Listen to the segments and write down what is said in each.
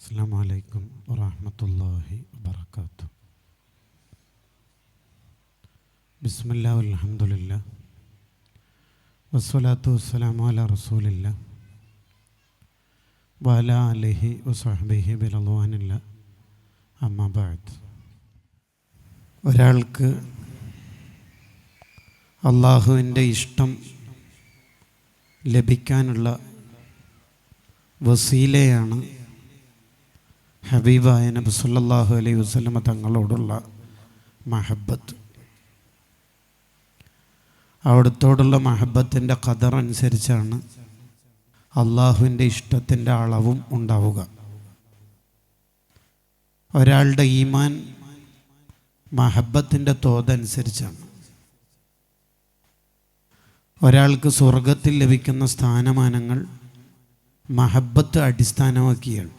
അസ്സലാമു അലൈക്കും വറഹ്മത്തുള്ളാഹി വബറകാതുഹു. ബിസ്മില്ലാ വൽഹംദുലില്ലാ വസ്സലാത്തു വസ്സലാമു അലാ റസൂലില്ലാ വഅലാ ആലിഹി വസഹ്ബിഹി ബിറദ്വാനില്ലാ അമ്മാ ബഅദ്. ഒരാൾക്ക് അള്ളാഹുവിൻ്റെ ഇഷ്ടം ലഭിക്കാനുള്ള വസീലയാണ് ഹബീബായ നബി സല്ലല്ലാഹു അലൈഹി വസല്ലമ തങ്ങളോടുള്ള മഹബത്ത്. അവിടുത്തോടുള്ള മഹബത്തിൻ്റെ ഖദർ അനുസരിച്ചാണ് അള്ളാഹുവിൻ്റെ ഇഷ്ടത്തിൻ്റെ അളവും ഉണ്ടാവുക. ഒരാളുടെ ഈമാൻ മഹബത്തിൻ്റെ തോതനുസരിച്ചാണ്. ഒരാൾക്ക് സ്വർഗത്തിൽ ലഭിക്കുന്ന സ്ഥാനമാനങ്ങൾ മഹബത്ത് അടിസ്ഥാനമാക്കിയാണ്.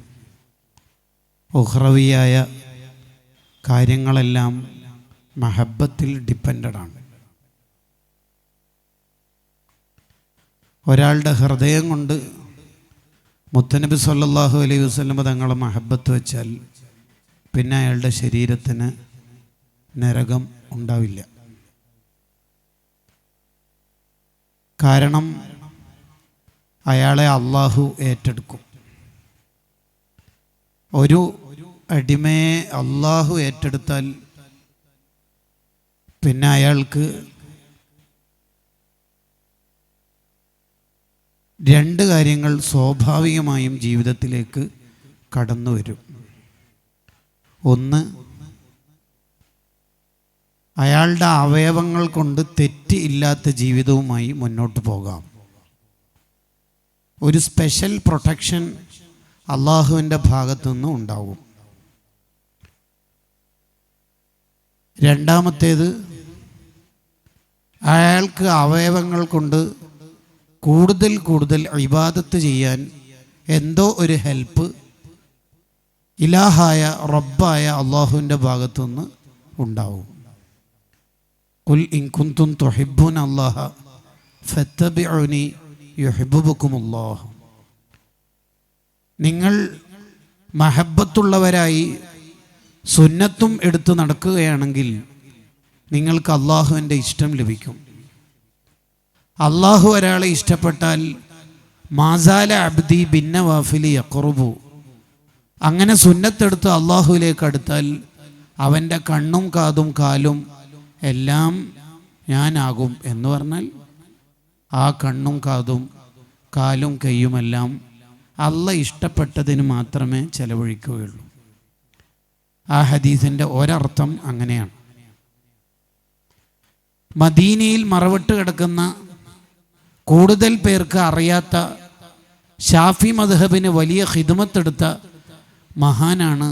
ഉഖ്റവിയായ കാര്യങ്ങളെല്ലാം മഹബത്തിൽ ഡിപ്പെൻഡാണ്. ഒരാളുടെ ഹൃദയം കൊണ്ട് മുത്തനബി സല്ലല്ലാഹു അലൈഹി വസല്ലമ തങ്ങളെ മഹബത്ത് വെച്ചാൽ പിന്നെ അയാളുടെ ശരീരത്തിന് നരകം ഉണ്ടാവില്ല. കാരണം അയാളെ അള്ളാഹു ഏറ്റെടുക്കും. ഒരു അടിമയെ അള്ളാഹു ഏറ്റെടുത്താൽ പിന്നെ അയാൾക്ക് രണ്ട് കാര്യങ്ങൾ സ്വാഭാവികമായും ജീവിതത്തിലേക്ക് കടന്നു വരും. ഒന്ന്, അയാളുടെ അവയവങ്ങൾ കൊണ്ട് തെറ്റ് ഇല്ലാത്ത ജീവിതവുമായി മുന്നോട്ട് പോകാം. ഒരു സ്പെഷ്യൽ പ്രൊട്ടക്ഷൻ അള്ളാഹുവിൻ്റെ ഭാഗത്തുനിന്ന് ഉണ്ടാവും. രണ്ടാമത്തേത്, അയാൾക്ക് അവയവങ്ങൾ കൊണ്ട് കൂടുതൽ കൂടുതൽ ഇബാദത്ത് ചെയ്യാൻ എന്തോ ഒരു ഹെൽപ്പ് ഇലാഹായ റബ്ബായ അള്ളാഹുവിൻ്റെ ഭാഗത്തുനിന്ന് ഉണ്ടാവും. ഖുൽ ഇൻ കുൻതും തുഹിബ്ബൂന അല്ലാഹ ഫത്തബിഉനി യുഹിബ്ബുകുമുല്ലാഹ്. നിങ്ങൾ മഹബത്തുള്ളവരായി സുന്നത്തും എടുത്ത് നടക്കുകയാണെങ്കിൽ നിങ്ങൾക്ക് അള്ളാഹുവിൻ്റെ ഇഷ്ടം ലഭിക്കും. അള്ളാഹു ഒരാളെ ഇഷ്ടപ്പെട്ടാൽ മാസാല അബ്ദി ബിന്നവാഫിലി യഖ്റുബു, അങ്ങനെ സുന്നത്തെടുത്ത് അള്ളാഹുവിലേക്ക് അടുത്താൽ അവൻ്റെ കണ്ണും കാതും കാലും എല്ലാം ഞാനാകും എന്ന് പറഞ്ഞാൽ ആ കണ്ണും കാതും കാലും കൈയുമെല്ലാം അള്ളാഹ് ഇഷ്ടപ്പെട്ടതിന് മാത്രമേ ചെലവഴിക്കുകയുള്ളൂ. ആ ഹദീസിൻ്റെ ഒരർത്ഥം അങ്ങനെയാണ്. മദീനയിൽ മറവിട്ട് കിടക്കുന്ന കൂടുതൽ പേർക്ക് അറിയാത്ത ഷാഫി മദ്ഹബിന് വലിയ ഖിദ്മത്തെടുത്ത മഹാനാണ്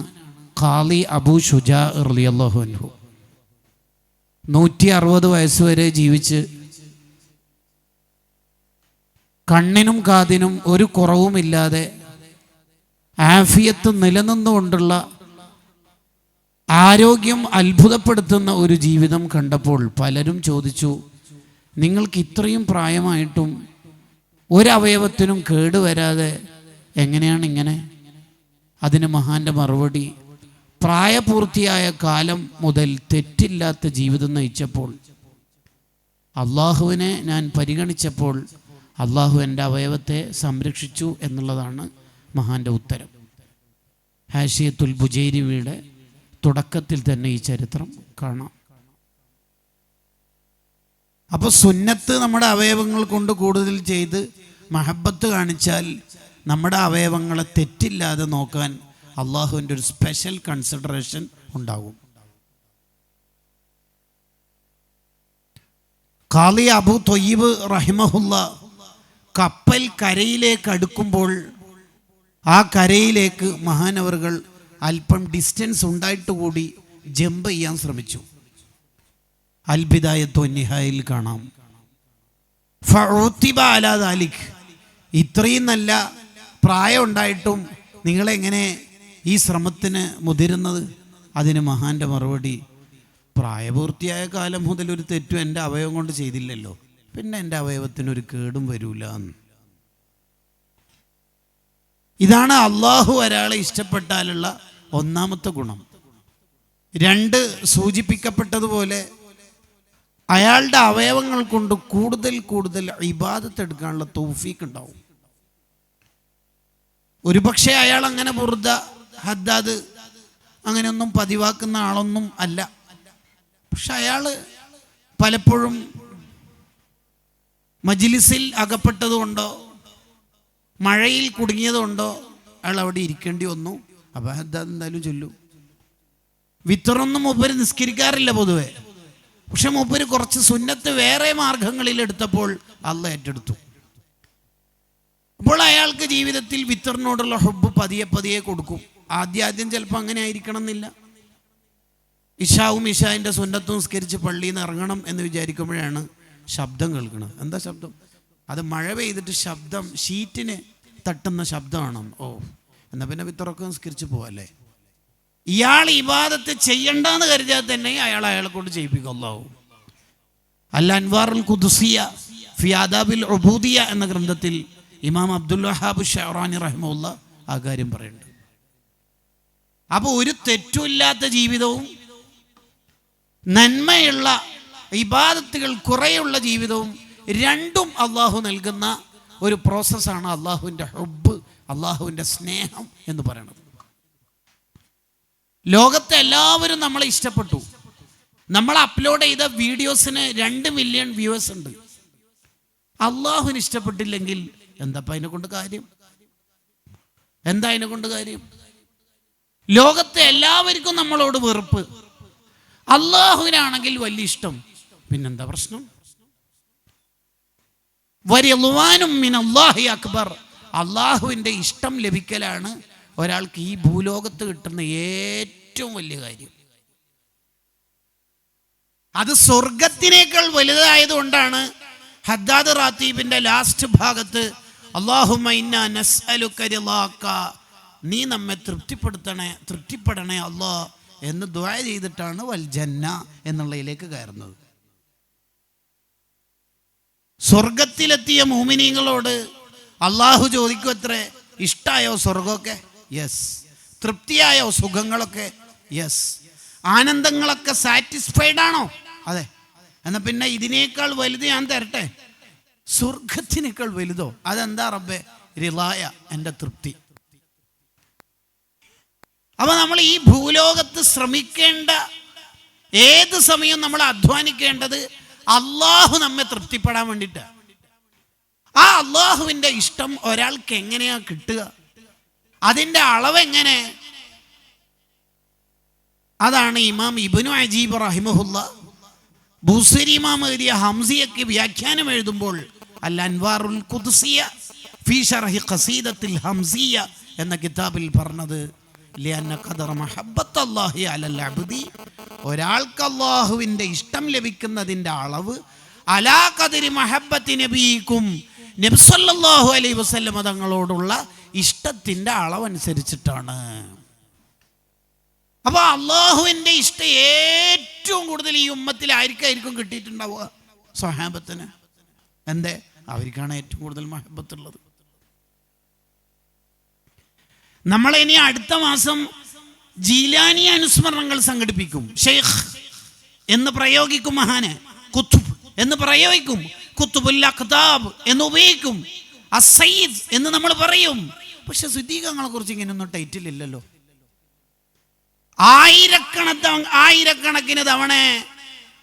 ഖാളി അബൂ ശുജാ റളിയല്ലാഹു അൻഹു. 160 വയസ്സുവരെ ജീവിച്ച് കണ്ണിനും കാതിനും ഒരു കുറവുമില്ലാതെ ആഫിയത്ത് നിലനിന്നുകൊണ്ടുള്ള ആരോഗ്യം അത്ഭുതപ്പെടുത്തുന്ന ഒരു ജീവിതം കണ്ടപ്പോൾ പലരും ചോദിച്ചു, നിങ്ങൾക്ക് ഇത്രയും പ്രായമായിട്ടും ഒരവയവത്തിനും കേടുവരാതെ എങ്ങനെയാണ് ഇങ്ങനെ? അതിന് മഹാൻ്റെ മറുപടി, പ്രായപൂർത്തിയായ കാലം മുതൽ തെറ്റില്ലാത്ത ജീവിതം നയിച്ചപ്പോൾ അള്ളാഹുവിനെ ഞാൻ പരിഗണിച്ചപ്പോൾ അള്ളാഹു എൻ്റെ അവയവത്തെ സംരക്ഷിച്ചു എന്നുള്ളതാണ് മഹാൻ്റെ ഉത്തരം. ഹാഷിയത്തുൽ ബുജൈരിയുടെ തുടക്കത്തിൽ തന്നെ ഈ ചരിത്രം കാണാം. അപ്പോൾ സുന്നത്ത് നമ്മുടെ അവയവങ്ങൾ കൊണ്ട് കൂടുതൽ ചെയ്ത് മഹബത്ത് കാണിച്ചാൽ നമ്മുടെ അവയവങ്ങളെ തെറ്റില്ലാതെ നോക്കാൻ അള്ളാഹുവിൻ്റെ ഒരു സ്പെഷ്യൽ കൺസിഡറേഷൻ ഉണ്ടാകും. ഖാളി അബൂ ത്വയ്യിബ് റഹിമഹുല്ല കപ്പൽ കരയിലേക്ക് അടുക്കുമ്പോൾ ആ കരയിലേക്ക് മഹാനവറുകൾ അല്പം ഡിസ്റ്റൻസ് ഉണ്ടായിട്ട് കൂടി ജമ്പ് ചെയ്യാൻ ശ്രമിച്ചു. അൽ ബിദായത്തു നിഹായിൽ കാണാം. ഫഉതിബ അലാ ദാലിക്, ഇത്രയും നല്ല പ്രായം ഉണ്ടായിട്ടും നിങ്ങളെങ്ങനെ ഈ ശ്രമത്തിന് മുതിരുന്നത്? അതിന് മഹാൻ്റെ മറുപടി, പ്രായപൂർത്തിയായ കാലം മുതൽ ഒരു തെറ്റും എൻ്റെ അവയവം കൊണ്ട് ചെയ്തില്ലല്ലോ, പിന്നെ എൻ്റെ അവയവത്തിനൊരു കേടും വരൂല. ഇതാണ് അള്ളാഹു ഒരാളെ ഇഷ്ടപ്പെട്ടാലുള്ള ഒന്നാമത്തെ ഗുണം. 2, സൂചിപ്പിക്കപ്പെട്ടതുപോലെ അയാളുടെ അവയവങ്ങൾ കൊണ്ട് കൂടുതൽ കൂടുതൽ ഇബാദത്ത് എടുക്കാനുള്ള തൗഫീഖ് ഉണ്ടാവും. ഒരുപക്ഷെ അയാൾ അങ്ങനെ ബുർദ, ഹദ്ദാദ് അങ്ങനെയൊന്നും പതിവാക്കുന്ന ആളൊന്നും അല്ല. പക്ഷെ അയാൾ പലപ്പോഴും മജ്ലിസിൽ അകപ്പെട്ടതുകൊണ്ടോ മഴയിൽ കുടുങ്ങിയതുകൊണ്ടോ അയാൾ അവിടെ ഇരിക്കേണ്ടി വന്നു. അപ്പോൾ ഹദ്ദാദ് എന്തായാലും ചൊല്ലും. വിത്തറൊന്നും മൂപ്പര് നിസ്കരിക്കാറില്ല പൊതുവെ. പക്ഷെ മൂപ്പര് കുറച്ച് സുന്നത്ത് വേറെ മാർഗങ്ങളിൽ എടുത്തപ്പോൾ അള്ളാഹ് ഏറ്റെടുത്തു. അപ്പോൾ അയാൾക്ക് ജീവിതത്തിൽ വിത്തറിനോടുള്ള ഹുബ്ബ് പതിയെ പതിയെ കൊടുക്കും. ആദ്യം ചിലപ്പോൾ അങ്ങനെ ആയിരിക്കണം എന്നില്ല. ഇഷാൻ്റെ സുന്നത്തും നിസ്കരിച്ച് പള്ളിയിൽ നിന്ന് ഇറങ്ങണം എന്ന് വിചാരിക്കുമ്പോഴാണ് ശബ്ദം കേൾക്കുന്നത്. എന്താ ശബ്ദം? അത് മഴ പെയ്തിട്ട് ശബ്ദം ഷീറ്റിന് തട്ടുന്ന ശബ്ദമാണ്. ഓ, എന്നാൽ പിന്നെ വിത്തറൊക്കെ നിസ്കരിച്ച് പോവല്ലേ. ഇയാൾ ഇബാദത്ത് ചെയ്യണ്ടെന്ന് കരുതിയാൽ തന്നെ അയാളെ കൊണ്ട് ചെയ്യിപ്പിക്കും അല്ലാഹു. അൽ അൻവാറുൽ ഖുദ്സിയ ഫി ആദാബിൽ ഉബൂദിയ എന്ന ഗ്രന്ഥത്തിൽ ഇമാം അബ്ദുൽ വഹാബ് ഷഅറാനി റഹിമഹുല്ലാഹ് ആ കാര്യം പറയുന്നുണ്ട്. അപ്പോൾ ഒരു തെറ്റുമില്ലാത്ത ജീവിതവും നന്മയുള്ള ഇബാദത്തുകൾ കുറേയുള്ള ജീവിതവും രണ്ടും അള്ളാഹു നൽകുന്ന ഒരു പ്രോസസ്സാണ് അള്ളാഹുവിൻ്റെ ഹുബ്ബ്, അള്ളാഹുവിൻ്റെ സ്നേഹം എന്ന് പറയുന്നത്. ലോകത്തെ എല്ലാവരും നമ്മളെ ഇഷ്ടപ്പെട്ടു. നമ്മൾ അപ്ലോഡ് ചെയ്ത വീഡിയോസിന് 2 മില്യൺ വ്യൂവേഴ്സ് ഉണ്ട്. അള്ളാഹുവിന് ഇഷ്ടപ്പെട്ടില്ലെങ്കിൽ എന്താ അതിനെ കൊണ്ട് കാര്യം? എന്താ അതിനെ കൊണ്ട് കാര്യം? ലോകത്തെ എല്ലാവർക്കും നമ്മളോട് വെറുപ്പ്, അള്ളാഹുവിനാണെങ്കിൽ വലിയ ഇഷ്ടം. പിന്നെന്താ പ്രശ്നം? വരിളുവാനും മിനല്ലാഹി അക്ബർ. അള്ളാഹുവിൻ്റെ ഇഷ്ടം ലഭിക്കലാണ് ഒരാൾക്ക് ഈ ഭൂലോകത്ത് കിട്ടുന്ന ഏറ്റവും വലിയ കാര്യം. അത് സ്വർഗത്തിനേക്കാൾ വലുതായതുകൊണ്ടാണ് ഹദ്ദാദ് റാത്തീബിന്റെ ലാസ്റ്റ് ഭാഗത്ത് അല്ലാഹുമ്മ ഇന്നാ നസ്അലുക റിളാക, നീ നമ്മെ തൃപ്തിപ്പെടണേ അല്ലാഹ് എന്ന് ദുആ ചെയ്തിട്ടാണ് വൽ ജന്ന എന്നുള്ളതിലേക്ക് കയറുന്നത്. സ്വർഗത്തിലെത്തിയ മുഅ്മിനീങ്ങളോട് അള്ളാഹു ചോദിക്കും, അത്രേ ഇഷ്ടായോ സ്വർഗമൊക്കെ? യെസ്. തൃപ്തിയായോ സുഖങ്ങളൊക്കെ? യെസ്. ആനന്ദങ്ങളൊക്കെ സാറ്റിസ്ഫൈഡ് ആണോ? അതെ. എന്നാൽ പിന്നെ ഇതിനേക്കാൾ വലുത് ഞാൻ തരട്ടെ? സ്വർഗത്തിനേക്കാൾ വലുതോ? അതെന്താ റബ്ബേ? റിളായ, എൻ്റെ തൃപ്തി. അപ്പൊ നമ്മൾ ഈ ഭൂലോകത്ത് ശ്രമിക്കേണ്ട, ഏത് സമയവും നമ്മൾ അധ്വാനിക്കേണ്ടത് അള്ളാഹു നമ്മെ തൃപ്തിപ്പെടാൻ വേണ്ടിയിട്ട്. ആ അള്ളാഹുവിൻ്റെ ഇഷ്ടം ഒരാൾക്ക് എങ്ങനെയാ കിട്ടുക? അതിൻ്റെ അളവ് എങ്ങനെ? അതാണ് ഇമാം ഇബ്നു അജീബ് റഹിമഹുല്ലാഹ് ബൂസരി ഇമാം എഴുതിയ ഹംസിയക്ക് വ്യാഖ്യാനം എഴുതുമ്പോൾ അൽ അൻവാറുൽ ഖുദ്സിയ ഫീ ശർഹി ഖസീദത്തിൽ ഹംസിയ എന്ന കിതാബിൽ പറഞ്ഞത്, ലിഅന്ന ഖദറ മഹബ്ബത്തല്ലാഹി അലൽ അബ്ദി, ഒരാൾക്ക് അല്ലാഹുവിൻ്റെ ഇഷ്ടം ലഭിക്കുന്നതിൻ്റെ അളവ് അലാ ഖദരി മഹബ്ബത്തി നബിയിക്കും, നബി സല്ലല്ലാഹു അലൈഹി വസല്ലം തങ്ങളോടുള്ള ഇഷ്ടത്തിൻ്റെ അളവനുസരിച്ചിട്ടാണ്. അപ്പോൾ അള്ളാഹുവിൻ്റെ ഇഷ്ടം ഏറ്റവും കൂടുതൽ ഈ ഉമ്മത്തിൽ ആർക്കായിരിക്കും കിട്ടിയിട്ടുണ്ടാവുക? സ്വഹാബത്തിന്. എന്തേ? അവർക്കാണ് ഏറ്റവും കൂടുതൽ മഹബത്തുള്ളത്. നമ്മളിനി അടുത്ത മാസം ജീലാനി അനുസ്മരണങ്ങൾ സംഘടിപ്പിക്കും. ഷെയ്ഖ് എന്ന് പ്രയോഗിക്കും, മഹാന് കുത്തുബ് എന്ന് പ്രയോഗിക്കും, കുത്തുബുൽ അഖ്താബ് എന്ന് ഉപയോഗിക്കും, അസയ്യിദ് എന്ന് നമ്മൾ പറയും. പക്ഷെ സിദ്ദീഖങ്ങളെ കുറിച്ച് ഇങ്ങനെയൊന്നും ടൈറ്റിൽ ഇല്ലല്ലോ. ആയിരക്കണക്കിന് തവണ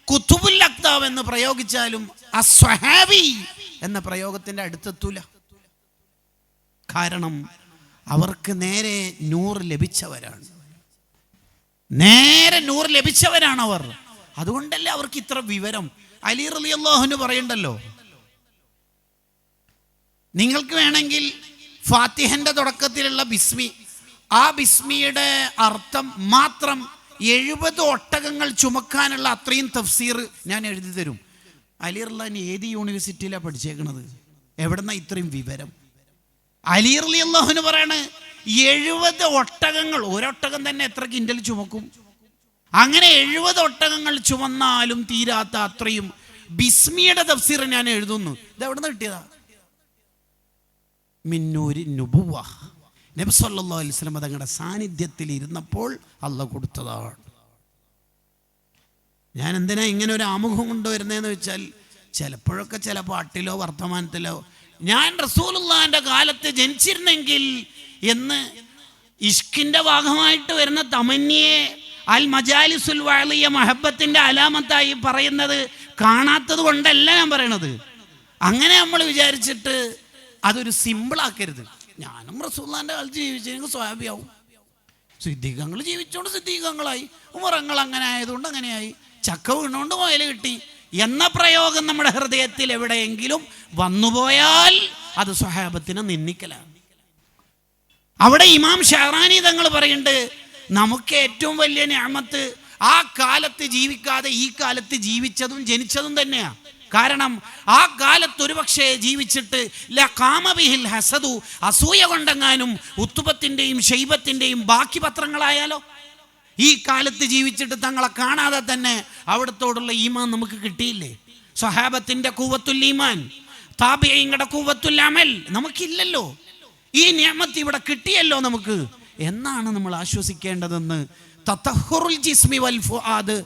കുത്തുബുൽ അഖ്താബ് എന്ന് പ്രയോഗിച്ചാലും അസ്വഹാബി എന്ന പ്രയോഗത്തിന്റെ അടുത്തെത്തൂല. കാരണം അവർക്ക് നേരെ നൂറ് ലഭിച്ചവരാണ്, നേരെ നൂറ് ലഭിച്ചവരാണ് അവർ. അതുകൊണ്ടല്ലേ അവർക്ക് ഇത്ര വിവരം. അലി റളിയല്ലാഹു അൻഹു പറയണ്ടല്ലോ, നിങ്ങൾക്ക് വേണമെങ്കിൽ ഫാത്തിഹന്റെ തുടക്കത്തിലുള്ള ബിസ്മി, ആ ബിസ്മിയുടെ അർത്ഥം മാത്രം 70 ഒട്ടകങ്ങൾ ചുമക്കാനുള്ള അത്രയും തഫ്സീർ ഞാൻ എഴുതി തരും. അലി റളിയല്ലാഹു അൻഹു ഏത് യൂണിവേഴ്സിറ്റിയിലാണ് പഠിച്ചേക്കണത്? എവിടെന്നാ ഇത്രയും വിവരം? അലി റളിയല്ലാഹു അൻഹു പറയാണ് 70 ഒട്ടകങ്ങൾ, ഒരൊട്ടകം തന്നെ എത്ര കിൻഡൽ ചുമക്കും? അങ്ങനെ 70 ഒട്ടകങ്ങൾ ചുമന്നാലും തീരാത്ത അത്രയും ബിസ്മിയുടെ തഫ്സീർ ഞാൻ എഴുതുന്നു. ഇത് എവിടെ നിന്ന് കിട്ടിയതാ? മിന്നൂരി നുബുവ, നബി സല്ലല്ലാഹു അലൈഹി വസല്ലം തങ്ങളുടെ സാന്നിധ്യത്തിൽ ഇരുന്നപ്പോൾ അള്ളാഹ് കൊടുത്തതാണ്. ഞാൻ എന്തിനാ ഇങ്ങനെ ഒരു ആമുഖം കൊണ്ടുവരുന്നതെന്ന് വെച്ചാൽ, ചിലപ്പോഴൊക്കെ ചില പാട്ടിലോ വർത്തമാനത്തിലോ ഞാൻ റസൂലുള്ളാഹിന്റെ കാലത്ത് ജനിച്ചിരുന്നെങ്കിൽ എന്ന് ഇഷ്കിന്റെ ഭാഗമായിട്ട് വരുന്ന തമന്നിയെ അൽ മജാലിസുൽ വഅലിയ മഹബത്തിന്റെ അലാമത്തായി പറയുന്നത് കാണാത്തത് കൊണ്ടല്ല ഞാൻ പറയണത്. അങ്ങനെ നമ്മൾ വിചാരിച്ചിട്ട് അതൊരു സിമ്പിളാക്കരുത്. ഞാനും റസൂലുള്ളാഹിന്റെ കാലത്ത് ജീവിച്ചെങ്കിൽ സ്വഹാബിയാവും. സിദ്ദീഖുകൾ ജീവിച്ചോണ്ട് സിദ്ദീഖുകളായി, ഉമറങ്ങൾ അങ്ങനെ ആയതുകൊണ്ട് അങ്ങനെയായി, ചക്ക വീണുകൊണ്ട് മുയൽ കിട്ടി എന്ന പ്രയോഗം നമ്മുടെ ഹൃദയത്തിൽ എവിടെയെങ്കിലും വന്നുപോയാൽ അത് സ്വഹാബത്തിനെ നിന്ദിക്കലാണ്. അവിടെ ഇമാം ഷഹറാനി തങ്ങൾ പറയുന്നുണ്ട്, നമുക്ക് ഏറ്റവും വലിയ നിഅമത്ത് ആ കാലത്ത് ജീവിക്കാതെ ഈ കാലത്ത് ജീവിച്ചതും ജനിച്ചതും തന്നെയാണ്. കാരണം ആ കാലത്ത് ഒരുപക്ഷെ ജീവിച്ചിട്ട് ലഖാമബിഹിൽ ഹസദു, അസൂയ കൊണ്ടെങ്ങാനും ഉത്തുബത്തിൻ്റെയും ഷൈബത്തിൻ്റെയും ബാക്കി പത്രങ്ങളായാലോ. ഈ കാലത്ത് ജീവിച്ചിട്ട് തങ്ങളെ കാണാതെ തന്നെ അവിടത്തോടുള്ള ഈമാൻ നമുക്ക് കിട്ടിയില്ലേ? സ്വഹാബത്തിൻ്റെ ഖുവത്തുൽ ഈമാൻ, താബിഈങ്ങളുടെ ഖുവത്തുൽ അമൽ നമുക്കില്ലല്ലോ. ഈ നിഅമത്ത് ഇവിടെ കിട്ടിയല്ലോ നമുക്ക് എന്നാണ് നമ്മൾ ആശ്വസിക്കേണ്ടതെന്ന് തതഹുറുൽ ജിസ്മി വൽ ഫുആദ്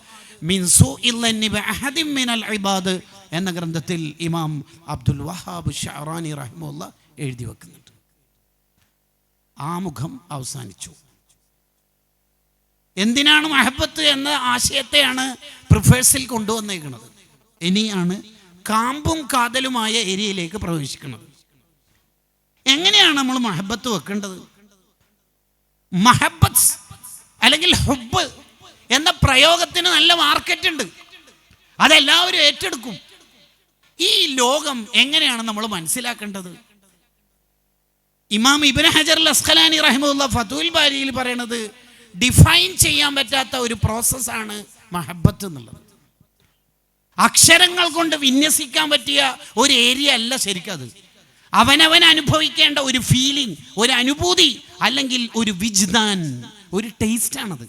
മിൻ സൂഇൽ ലന്നി ബഅഹദിൻ മിനൽ ഇബാദ് എന്ന ഗ്രന്ഥത്തിൽ ഇമാം അബ്ദുൽ വഹാബ് ഷഅറാനി റഹിമഹുല്ലാഹ് എഴുതി വെക്കുന്നുണ്ട്. ആമുഖം അവസാനിച്ചു. എന്തിനാണ് മഹബത്ത് എന്ന ആശയത്തെയാണ് പ്രിഫേഴ്സിൽ കൊണ്ടുവന്നേക്കുന്നത്. ഇനിയാണ് കാമ്പും കാതലുമായ ഏരിയയിലേക്ക് പ്രവേശിക്കുന്നത്. എങ്ങനെയാണ് നമ്മൾ മഹബത്ത് വെക്കേണ്ടത്? മഹബത്ത് അല്ലെങ്കിൽ ഹുബ്ബ് എന്ന പ്രയോഗത്തിന് നല്ല മാർക്കറ്റ് ഉണ്ട്, അതെല്ലാവരും ഏറ്റെടുക്കും. ഈ ലോകം എങ്ങനെയാണ് നമ്മൾ മനസ്സിലാക്കേണ്ടത്? ഇമാം ഇബ്നു ഹജർ അൽ അസ്ഖലാനി റഹിമഹുല്ലാഹ് ഫതുൽ ബാരിയിൽ പറയണത് ഡിഫൈൻ ചെയ്യാൻ പറ്റാത്ത ഒരു പ്രോസസ്സാണ് മഹബത്ത് എന്നുള്ളത്. അക്ഷരങ്ങൾ കൊണ്ട് വിന്യസിക്കാൻ പറ്റിയ ഒരു ഏരിയ അല്ല ശരിക്കത്. അവനവൻ അനുഭവിക്കേണ്ട ഒരു ഫീലിംഗ്, ഒരു അനുഭൂതി, അല്ലെങ്കിൽ ഒരു വിജ്ദാൻ, ഒരു ടേസ്റ്റാണത്.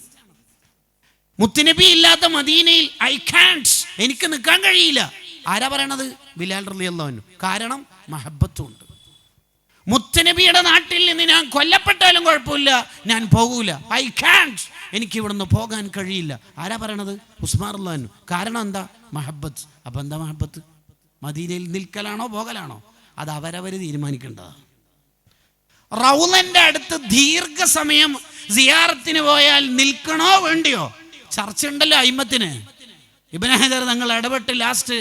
മുത്തുനബി ഇല്ലാത്ത മദീനയിൽ എനിക്ക് നിൽക്കാൻ കഴിയില്ല. ആരാ പറയണത്? ബിലാൽ റളിയല്ലാഹു അൻഹു. കാരണം മഹബത്തുണ്ട്. മുത്തുനബിയുടെ നാട്ടിൽ നിന്ന് ഞാൻ കൊല്ലപ്പെട്ടാലും കുഴപ്പമില്ല, ഞാൻ പോകൂല. എനിക്ക് ഇവിടുന്ന് പോകാൻ കഴിയില്ല. ആരാ പറയണത്? ഉസ്മാൻ റളിയല്ലാഹു അൻഹു. കാരണം എന്താ? മഹബത്ത്. അപ്പൊ എന്താ മഹബത്ത്? മദീനയിൽ നിൽക്കലാണോ പോകലാണോ? അത് അവരവർ തീരുമാനിക്കേണ്ടതാണ്. റൗളന്റെ അടുത്ത് ദീർഘസമയം സിയാറത്തിന് പോയാൽ നിൽക്കണോ വേണ്ടിയോ ചർച്ച ഉണ്ടല്ലോ അയിമത്തിന്. ഇബ്നു ഹജർ തങ്ങൾ ഇടപെട്ട് ലാസ്റ്റ്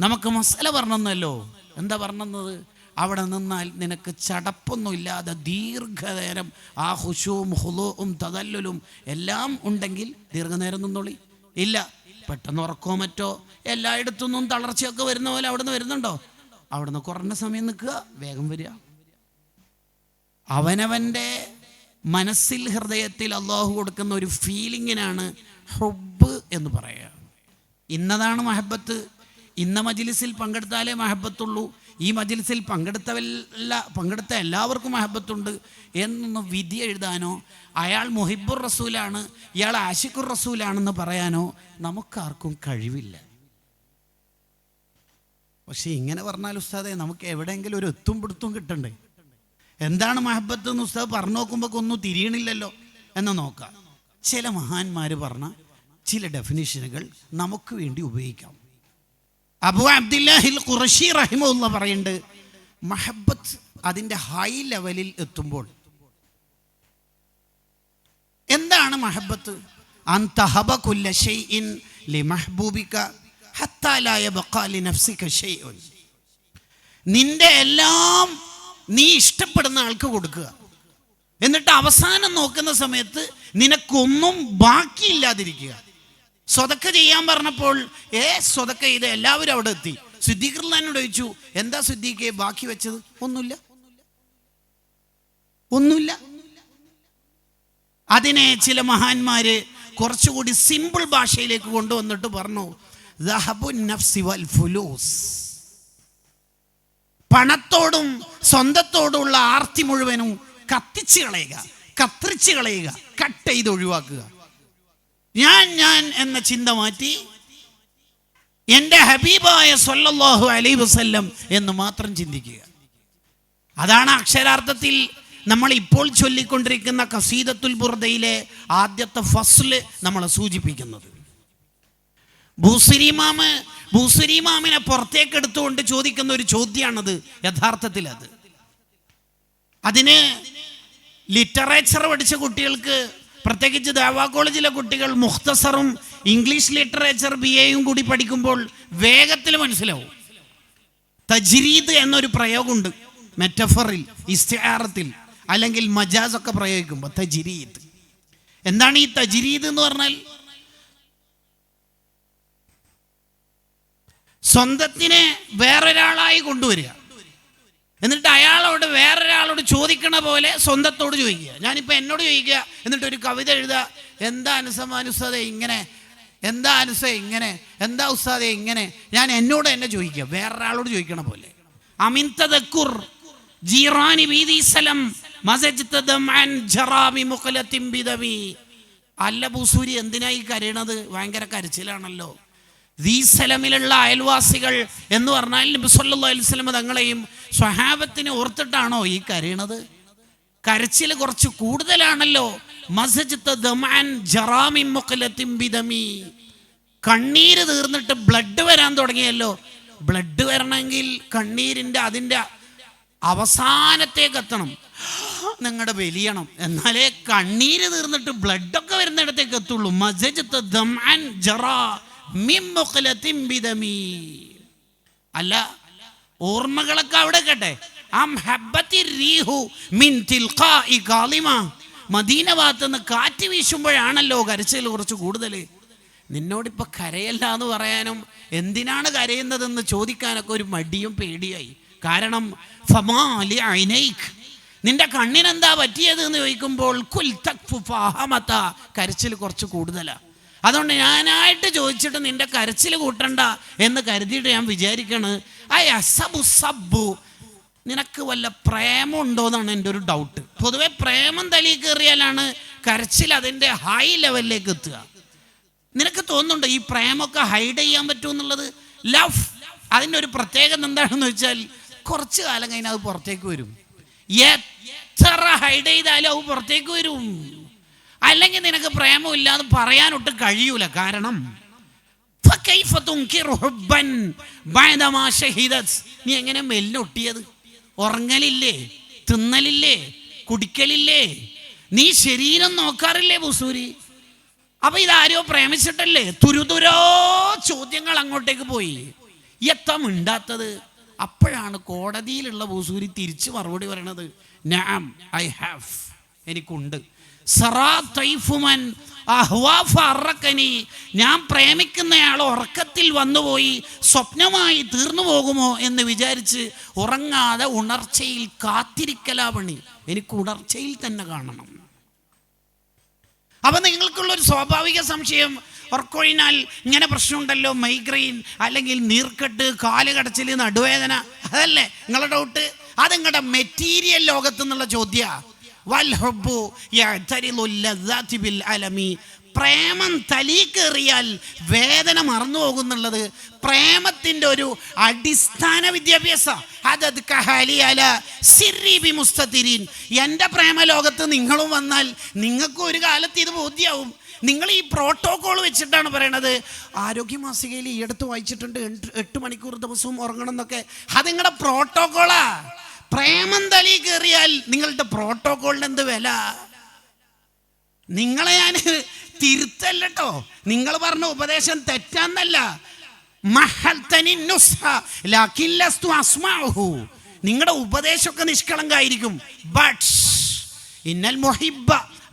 നമുക്ക് മസല പറഞ്ഞല്ലോ. എന്താ പറഞ്ഞത്? അവിടെ നിന്നാൽ നിനക്ക് ചടപ്പൊന്നും ഇല്ലാതെ ദീർഘനേരം ആ ഹുശൂവും ഹുദൂഉം തദല്ലുലും എല്ലാം ഉണ്ടെങ്കിൽ ദീർഘനേരം നിന്നോളി. ഇല്ല, പെട്ടെന്ന് ഉറക്കോ മറ്റോ എല്ലായിടത്തുനിന്നും തളർച്ചയൊക്കെ വരുന്ന പോലെ അവിടുന്ന് വരുന്നുണ്ടോ? അവിടുന്ന് കുറഞ്ഞ സമയം നിൽക്കുക, വേഗം വരിക. അവനവൻ്റെ മനസ്സിൽ ഹൃദയത്തിൽ അള്ളാഹു കൊടുക്കുന്ന ഒരു ഫീലിങ്ങിനാണ് ഹുബ്ബ് എന്ന് പറയുക. ഇന്നതാണ് മഹബത്ത്, ഇന്ന മജ്ലിസിൽ പങ്കെടുത്താലേ മഹബത്തുള്ളൂ, ഈ മജ്ലിസിൽ പങ്കെടുത്ത എല്ലാവർക്കും മഹബത്തുണ്ട് എന്നൊന്ന് വിധി എഴുതാനോ അയാൾ മുഹിബ്ബുർ റസൂലാണ് ഇയാൾ ആശിഖുർ റസൂലാണെന്ന് പറയാനോ നമുക്കാർക്കും കഴിവില്ല. പക്ഷെ ഇങ്ങനെ പറഞ്ഞാൽ ഉസ്താദെ നമുക്ക് എവിടെയെങ്കിലും ഒരു എത്തും പിടുത്തും കിട്ടണ്ടേ? എന്താണ് മഹബത്ത് എന്ന് ഉസ്താദ് പറഞ്ഞു നോക്കുമ്പോൾ ഒന്നും തിരിയണില്ലല്ലോ എന്ന് നോക്കാം. ചില മഹാന്മാർ പറഞ്ഞ ചില ഡെഫിനിഷനുകൾ നമുക്ക് വേണ്ടി ഉപയോഗിക്കാം. അബൂ അബ്ദില്ലാഹിൽ ഖുറശി റഹിമഹുല്ലാഹ് പറയുന്നുണ്ട്, മഹബത്ത് അതിൻ്റെ ഹൈ ലെവലിൽ എത്തുമ്പോൾ എന്താണ് മഹബത്ത്? അൻതഹബ കുല്ല ഷൈഇൻ ലിമഹ്ബൂബിക ഹത്താ ലാ യബ്ഖാ ലിനഫ്സിക ഷൈഉൻ. നിന്റെ എല്ലാം നീ ഇഷ്ടപ്പെടുന്ന ആൾക്ക് കൊടുക്കുക, എന്നിട്ട് അവസാനം നോക്കുന്ന സമയത്ത് നിനക്കൊന്നും ബാക്കിയില്ലാതിരിക്കുക. സ്വതക്ക ചെയ്യാൻ പറഞ്ഞപ്പോൾ സ്വതക്ക ചെയ്ത് എല്ലാവരും അവിടെ എത്തി. സിദ്ദീഖ് റളിയല്ലാഹു ചോദിച്ചു, എന്താ സിദ്ദീഖേ ബാക്കി വെച്ചത്? ഒന്നുമില്ല. അതിനെ ചില മഹാന്മാര് കുറച്ചുകൂടി സിമ്പിൾ ഭാഷയിലേക്ക് കൊണ്ടുവന്നിട്ട് പറഞ്ഞു, ദഹബുൻ നഫ്സി വൽ ഫുലൂസ്. പണത്തോടും സ്വന്തത്തോടുള്ള ആർത്തി മുഴുവനും കത്തിച്ച് കളയുക, കട്ട് ചെയ്ത് ഒഴിവാക്കുക. ഞാൻ എന്ന ചിന്ത മാറ്റി എൻ്റെ ഹബീബായ സ്വല്ലല്ലാഹു അലൈഹി വസല്ലം എന്ന് മാത്രം ചിന്തിക്കുക. അതാണ് അക്ഷരാർത്ഥത്തിൽ നമ്മൾ ഇപ്പോൾ ചൊല്ലിക്കൊണ്ടിരിക്കുന്ന ഖസീദത്തുൽ ബുർദയിലെ ആദ്യത്തെ ഫസ്ല് നമ്മളെ സൂചിപ്പിക്കുന്നത്. ബൂസരിമാമിനെ പുറത്തേക്ക് എടുത്തുകൊണ്ട് ചോദിക്കുന്ന ഒരു ചോദ്യമാണത്. യഥാർത്ഥത്തിൽ അതിന് ലിറ്ററേച്ചർ പഠിച്ച കുട്ടികൾക്ക്, പ്രത്യേകിച്ച് ദേവാ കോളേജിലെ കുട്ടികൾ മുഖ്തസറും ഇംഗ്ലീഷ് ലിറ്ററേച്ചർ BA കൂടി പഠിക്കുമ്പോൾ വേഗത്തിൽ മനസ്സിലാവും. തജ്രീദ് എന്നൊരു പ്രയോഗമുണ്ട് മെറ്റഫറിൽ, ഇസ്തിആറത്തിൽ അല്ലെങ്കിൽ മജാസ് ഒക്കെ പ്രയോഗിക്കുമ്പോൾ. തജ്രീദ് എന്താണ്? ഈ തജ്രീദ് എന്ന് പറഞ്ഞാൽ സ്വന്തത്തിനെ വേറൊരാളായി കൊണ്ടുവരിക, എന്നിട്ട് അയാളോട് വേറൊരാളോട് ചോദിക്കണ പോലെ സ്വന്തത്തോട് ചോദിക്കുക. ഞാനിപ്പോൾ എന്നോട് ചോദിക്കുക, എന്നിട്ട് ഒരു കവിത എഴുതുക, എന്താ അനുസമാനുസത ഇങ്ങനെ, എന്താ ഇങ്ങനെ, എന്താ ഉസ്താദെ ഇങ്ങനെ. ഞാൻ എന്നോട് എന്നെ ചോദിക്കുക, വേറൊരാളോട് ചോദിക്കണ പോലെ. അമിൻ തദക്കുർ ജീറാനി ബീദി സലം മസജ്ത ദമൻ ജറാമി മുഖലത്തിൻ ബിദമി. അല്ല ബൂസൂരി, എന്തിനായി കരയണത്? ഭയങ്കര കരച്ചിലാണല്ലോ. ദീസലമിലുള്ള അയൽവാസികൾ എന്ന് പറഞ്ഞാൽ നബി സല്ലല്ലാഹു അലൈഹി വസല്ലം തങ്ങളെയും സ്വഹാബത്തിനെ ഓർത്തിട്ടാണോ ഈ കരയണത്? കരച്ചിൽ കുറച്ച് കൂടുതലാണല്ലോ. മസജ്ത ദമൻ ജറാമി മുഖലത്തിൻ ബിദമി. കണ്ണീര് തീർന്നിട്ട് ബ്ലഡ് വരാൻ തുടങ്ങിയല്ലോ. ബ്ലഡ് വരണമെങ്കിൽ കണ്ണീരിൻ്റെ അതിൻ്റെ അവസാനത്തേക്ക് എത്തണം, നിങ്ങളുടെ വലിയണം, എന്നാലേ കണ്ണീര് തീർന്നിട്ട് ബ്ലഡൊക്കെ വരുന്നിടത്തേക്ക് എത്തുള്ളൂ. മസജ്ത ദമൻ ജറാമി മുഖലത്തിൻ ബിദമി. അല്ല, ഓർമ്മകളൊക്കെ അവിടെ കേട്ടെ. മദീന ഭാഗത്തുനിന്ന് കാറ്റ് വീശുമ്പോഴാണല്ലോ കരച്ചിൽ കുറച്ച് കൂടുതൽ. നിന്നോടിപ്പോൾ കരയല്ല എന്ന് പറയാനും എന്തിനാണ് കരയുന്നതെന്ന് ചോദിക്കാനൊക്കെ ഒരു മടിയും പേടിയായി. കാരണം ഫമാലി ഐനൈക്, നിന്റെ കണ്ണിനെന്താ പറ്റിയത് എന്ന് ചോദിക്കുമ്പോൾ കുൽ തക്ഫു ഫഹമത, കരച്ചിൽ കുറച്ച് കൂടുതലാണ്. അതുകൊണ്ട് ഞാനായിട്ട് ചോദിച്ചിട്ട് നിന്റെ കരച്ചിൽ കൂട്ടണ്ട എന്ന് കരുതിയിട്ട് ഞാൻ വിചാരിക്കണത് സബ്ബു, നിനക്ക് വല്ല പ്രേമം ഉണ്ടോയെന്നാണ് എൻ്റെ ഒരു ഡൗട്ട്. പൊതുവെ പ്രേമം തലി കയറിയാലാണ് കരച്ചിൽ അതിൻ്റെ ഹൈ ലെവലിലേക്ക് എത്തുക. നിനക്ക് തോന്നുന്നുണ്ടോ ഈ പ്രേമൊക്കെ ഹൈഡ് ചെയ്യാൻ പറ്റുമെന്നുള്ളത്? ലവ് അതിൻ്റെ ഒരു പ്രത്യേകത എന്താണെന്ന് വെച്ചാൽ കുറച്ച് കാലം കഴിഞ്ഞാൽ അത് പുറത്തേക്ക് വരും. എത്ര ഹൈഡ് ചെയ്താലും അത് പുറത്തേക്ക് വരും. അല്ലെങ്കിൽ നിനക്ക് പ്രേമമില്ലാന്ന് പറയാനൊട്ട് കഴിയൂല. കാരണം നീ എങ്ങനെ മെല്ലൊട്ടിയത്? ഉറങ്ങലില്ലേ, തിന്നലില്ലേ, കുടിക്കലില്ലേ, നീ ശരീരം നോക്കാറില്ലേ ബുസൂരി? അപ്പൊ ഇതാരോ പ്രേമിച്ചിട്ടല്ലേ? തുരുതുരോ ചോദ്യങ്ങൾ അങ്ങോട്ടേക്ക് പോയി. എത്താ മിണ്ടാത്തത്? അപ്പോഴാണ് കോടതിയിലുള്ള ബുസൂരി തിരിച്ചു മറുപടി പറയണത്, നഅം ഐ ഹാവ്, എനിക്കുണ്ട്. ഞാൻ പ്രേമിക്കുന്നയാൾ ഉറക്കത്തിൽ വന്നുപോയി സ്വപ്നമായി തീർന്നു പോകുമോ എന്ന് വിചാരിച്ച് ഉറങ്ങാതെ ഉണർച്ചയിൽ കാത്തിരിക്കലാ പണി. എനിക്ക് ഉണർച്ചയിൽ തന്നെ കാണണം. അപ്പൊ നിങ്ങൾക്കുള്ളൊരു സ്വാഭാവിക സംശയം, ഉറക്കൊഴിഞ്ഞാൽ ഇങ്ങനെ പ്രശ്നമുണ്ടല്ലോ, മൈഗ്രെയിൻ അല്ലെങ്കിൽ നീർക്കെട്ട്, കാലുകടച്ചിൽ, നടുവേദന, അതല്ലേ നിങ്ങളുടെ ഡൗട്ട്? അത് നിങ്ങളുടെ മെറ്റീരിയൽ ലോകത്തു നിന്നുള്ള ചോദ്യ. പ്രേമം തലീക്കേറിയാൽ വേദന മറന്നു പോകുന്നുള്ളത് പ്രേമത്തിൻ്റെ ഒരു അടിസ്ഥാന വിദ്യാഭ്യാസ. എൻ്റെ പ്രേമ ലോകത്ത് നിങ്ങളും വന്നാൽ നിങ്ങൾക്കും ഒരു കാലത്ത് ഇത് ബോധ്യാവും. നിങ്ങൾ ഈ പ്രോട്ടോകോൾ വെച്ചിട്ടാണ് പറയണത്. ആരോഗ്യ മാസികയിൽ ഈ അടുത്ത് വായിച്ചിട്ടുണ്ട് 8 മണിക്കൂർ ദിവസവും ഉറങ്ങണം എന്നൊക്കെ. അത് നിങ്ങളുടെ പ്രോട്ടോകോളാ. പ്രേമം തലി കയറിയാൽ നിങ്ങളുടെ പ്രോട്ടോകോളിന് എന്ത് വില? നിങ്ങളെ ഞാൻ തിരുത്തല്ലോ. നിങ്ങൾ പറഞ്ഞ ഉപദേശം തെറ്റാന്നല്ല. നിങ്ങളുടെ ഉപദേശമൊക്കെ നിഷ്കളങ്കായിരിക്കും. ബട്ട് ഇന്നൽ മുഹിബ്ബ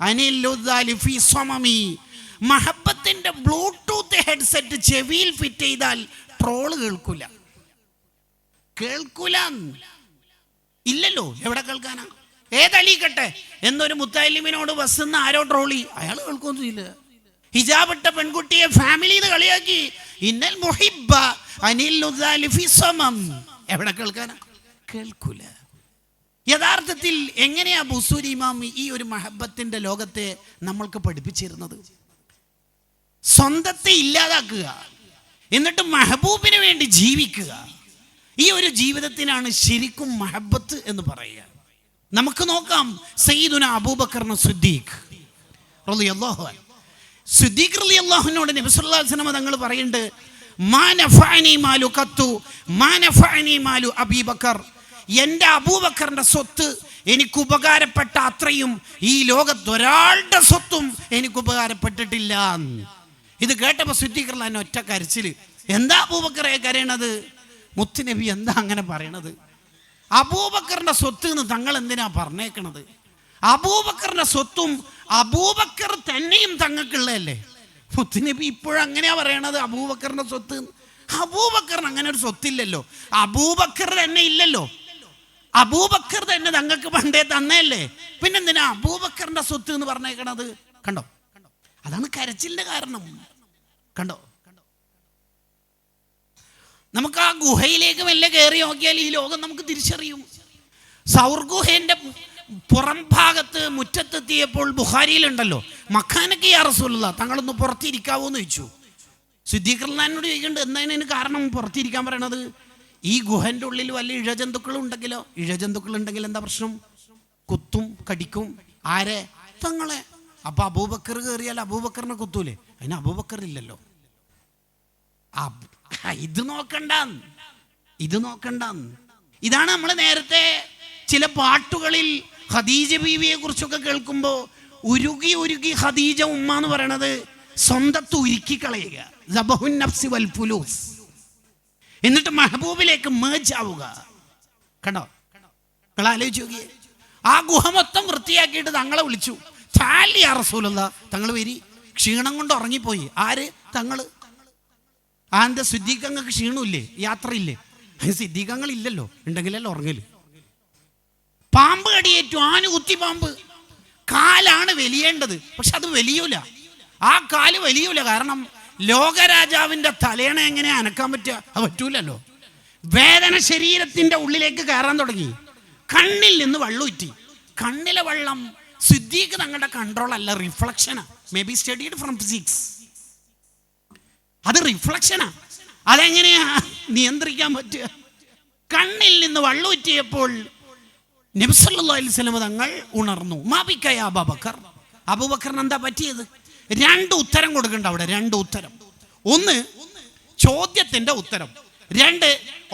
അനിൽ ഫീ സമമി. മഹബത്തിന്റെ ബ്ലൂടൂത്ത് ഹെഡ്സെറ്റ് ചെവിയിൽ ഫിറ്റ് ചെയ്താൽ ട്രോള് കേൾക്കൂല. ഇല്ലല്ലോ, എവിടെ കേൾക്കാനാ? ഏതലീക്കട്ടെ എന്നൊരു മുത്തല്ലിമിനോട് ബസ്സിന്ന് ആരോ ട്രോളി, അയാൾ കേൾക്കൊന്നുമില്ല. ഹിജാബിട്ട പെൺകുട്ടിയെ ഫാമിലിന്ന് കളിയാക്കി. ഇന്നൽ മുഹിബ്ബ അനിൽ ഫീ സമം. എവിടെ കേൾക്കാനാ? കേൾക്കൂല. യഥാർത്ഥത്തിൽ എങ്ങനെയാ ബുസൂരി ഇമാം ഈ ഒരു മഹബത്തിന്റെ ലോകത്തെ നമ്മൾക്ക് പഠിപ്പിച്ചിരുന്നത്? സ്വന്തത്തെ ഇല്ലാതാക്കുക, എന്നിട്ട് മെഹബൂബിന് വേണ്ടി ജീവിക്കുക. ഈ ഒരു ജീവിതത്തിനാണ് ശരിക്കും മഹബത്ത് എന്ന് പറയുക. നമുക്ക് നോക്കാം, സയ്യിദുന അബൂബക്കർ സിദ്ദീഖ് റളിയല്ലാഹു അൻഹു. സിദ്ദീഖ് റളിയല്ലാഹുവിനോട് നബി സല്ലല്ലാഹു അലൈഹി വസല്ലം തങ്ങൾ പറയുന്നുണ്ട്, മാ നഫഅനി മാലു ഖത്തു മാ നഫഅനി മാലു അബീബക്കർ. എൻ്റെ അബൂബക്കറിൻ്റെ സ്വത്ത് എനിക്ക് ഉപകാരപ്പെട്ട അത്രയും ഈ ലോകത്ത് ഒരാളുടെ സ്വത്തും എനിക്ക് ഉപകാരപ്പെട്ടിട്ടില്ല. ഇത് കേട്ടപ്പോൾ സിദ്ദീഖ് റളിയല്ലാഹു ഒറ്റ കരച്ചിൽ. എന്താ അബൂബക്കറെ കരയണത്? മുത്തുനബി എന്താ അങ്ങനെ പറയണത്? അബൂബക്കറിൻ്റെ സ്വത്ത് എന്ന് തങ്ങൾ എന്തിനാ പറഞ്ഞേക്കണത്? അബൂബക്കറിൻ്റെ സ്വത്തും അബൂബക്കർ തന്നെയും തങ്ങൾക്കുള്ളതല്ലേ? മുത്തുനബി ഇപ്പോഴങ്ങനെയാ പറയണത് അബൂബക്കറിൻ്റെ സ്വത്ത്. അബൂബക്കറിന് അങ്ങനെ ഒരു സ്വത്തില്ലല്ലോ, അബൂബക്കർ തന്നെ ഇല്ലല്ലോ, അബൂബക്കർ തന്നെ തങ്ങൾക്ക് പണ്ടേ തന്നല്ലേ, പിന്നെന്തിനാ അബൂബക്കറിൻ്റെ സ്വത്ത് എന്ന് പറഞ്ഞേക്കണത്? കണ്ടോ, അതാണ് കരച്ചിലിന്റെ കാരണം. കണ്ടോ, നമുക്ക് ആ ഗുഹയിലേക്ക് മെല്ലെ കയറി നോക്കിയാൽ ഈ ലോകം നമുക്ക് തിരിച്ചറിയും. സൗർ ഗുഹേന്റെ പുറം ഭാഗത്ത് മുറ്റത്തെത്തിയപ്പോൾ ബുഖാരിയിലുണ്ടല്ലോ, മക്കാനൊക്കെ യാ റസൂലുള്ളാഹ് തങ്ങളൊന്ന് പുറത്തിരിക്കാവോ എന്ന് ചോദിച്ചു. സിദ്ദീഖ് റളിയല്ലാഹു ചോദിക്കുന്നുണ്ട്, എന്താണ് ഇതിന് കാരണം പുറത്തിരിക്കാൻ പറയണത്? ഈ ഗുഹന്റെ ഉള്ളിൽ വല്ല ഇഴജന്തുക്കളും ഉണ്ടെങ്കിലോ? ഇഴജന്തുക്കൾ ഉണ്ടെങ്കിൽ എന്താ പ്രശ്നം? കുത്തും കടിക്കും. ആരെ? തങ്ങളെ. അപ്പൊ അബൂബക്കർ കയറിയാൽ അബൂബക്കറിനെ കുത്തൂലേ? അതിന് അബൂബക്കർ ഇല്ലല്ലോ. ഇത് നോക്കണ്ട, ഇത് നോക്കണ്ട. ഇതാണ് നമ്മൾ നേരത്തെ ചില പാട്ടുകളിൽ ഖദീജ ബീവിയെ കുറിച്ചൊക്കെ കേൾക്കുമ്പോൾ ഉരുകി ഉരുകി ഖദീജ ഉമ്മ എന്ന് പറയണത് സ്വന്തത്ത് ഉരുക്കി കളയുക, സബഹുൻ നഫ്സി വൽ ഫുലൂസ്, എന്നിട്ട് മെഹബൂബിലേക്ക് മേജ് ആവുക. കണ്ടോ, നിങ്ങൾ ആലോചിച്ച് നോക്കിയേ. ആ ഗുഹ മൊത്തം വൃത്തിയാക്കിയിട്ട് തങ്ങളെ വിളിച്ചു, യാ റസൂലുള്ളാഹ് തങ്ങൾ വരി. ക്ഷീണം കൊണ്ട് ഉറങ്ങിപ്പോയി. ആര്? തങ്ങള്. ആന്റെ സിദ്ദീഖങ്ങൾക്ക് ക്ഷീണമില്ലേ? യാത്രയില്ലേ? സിദ്ദീഖങ്ങൾ ഇല്ലല്ലോ, ഉണ്ടെങ്കിലല്ലോ ഉറങ്ങല്. പാമ്പ് കടിയേറ്റു, ആന കുത്തി പാമ്പ്. കാലാണ് വലിയേണ്ടത്, പക്ഷെ അത് വലിയൂല. ആ കാല് വലിയൂല, കാരണം ലോകരാജാവിന്റെ തലേണ എങ്ങനെ അനക്കാൻ പറ്റുക? അത് പറ്റൂലല്ലോ. വേദന ശരീരത്തിന്റെ ഉള്ളിലേക്ക് കയറാൻ തുടങ്ങി. കണ്ണിൽ നിന്ന് വെള്ളം ഉറ്റി. കണ്ണിലെ വെള്ളം സിദ്ദീഖ് തങ്ങളുടെ കൺട്രോൾ അല്ല, റിഫ്ലക്ഷനാ. May be studied from physics. അത് റിഫ്ലക്ഷനാ. അതെങ്ങനെയാ നിയന്ത്രിക്കാൻ പറ്റുക? കണ്ണിൽ നിന്ന് വെള്ളം ഉറ്റിയപ്പോൾ നബി സല്ലല്ലാഹു അലൈഹി വസല്ലം തങ്ങൾ ഉണർന്നു. മാബിക്കയ അബൂബക്കർ. അബൂബക്കറിന് എന്താ പറ്റിയത്? രണ്ട് ഉത്തരം കൊടുക്കണ്ട അവിടെ. രണ്ട് ഉത്തരം. ഒന്ന് ചോദ്യത്തിന്റെ ഉത്തരം, രണ്ട്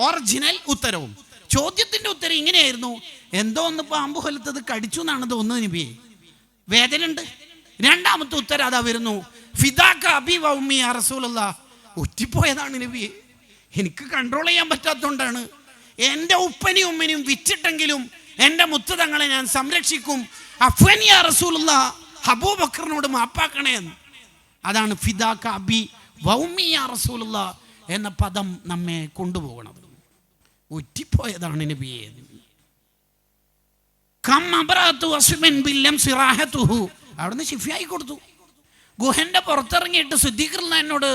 ഒറിജിനൽ ഉത്തരവും. ചോദ്യത്തിന്റെ ഉത്തരം ഇങ്ങനെയായിരുന്നു, എന്തോ ഒന്ന് പാമ്പ് കൊലത്തത് കടിച്ചു എന്നാണ് തോന്നുന്നത് നബിയെ, വേദന ഉണ്ട്. രണ്ടാമത്തെ ഉത്തരം അതാ വരുന്നു, ഫിദാക അബി വ ഉമ്മി യാ റസൂലല്ലാഹ്. ഒറ്റിപ്പോയതാണ് നബിയെ, എനിക്ക് കൺട്രോൾ ചെയ്യാൻ പറ്റാത്തതുകൊണ്ടാണ്. എൻ്റെ ഉപ്പനെയും ഉമ്മനെയും വിറ്റിട്ടെങ്കിലും എൻ്റെ മുത്ത് തങ്ങളെ ഞാൻ സംരക്ഷിക്കും. അഫ്വൻ യാ റസൂലല്ലാഹ്, അബൂബക്കറിനോട് മാപ്പാക്കണേ എന്ന്. അതാണ് ഫിദാക അബി വ ഉമ്മി യാ റസൂലല്ലാഹ് എന്ന പദം നമ്മെ കൊണ്ടുപോകണത്. ഒറ്റിപ്പോയതാണ് നബിയെ. അവിടുന്ന് ഷിഫിയായി കൊടുത്തു. ഗുഹന്റെ പുറത്തിറങ്ങിയിട്ട് സിദ്ദീഖ് എന്നോട്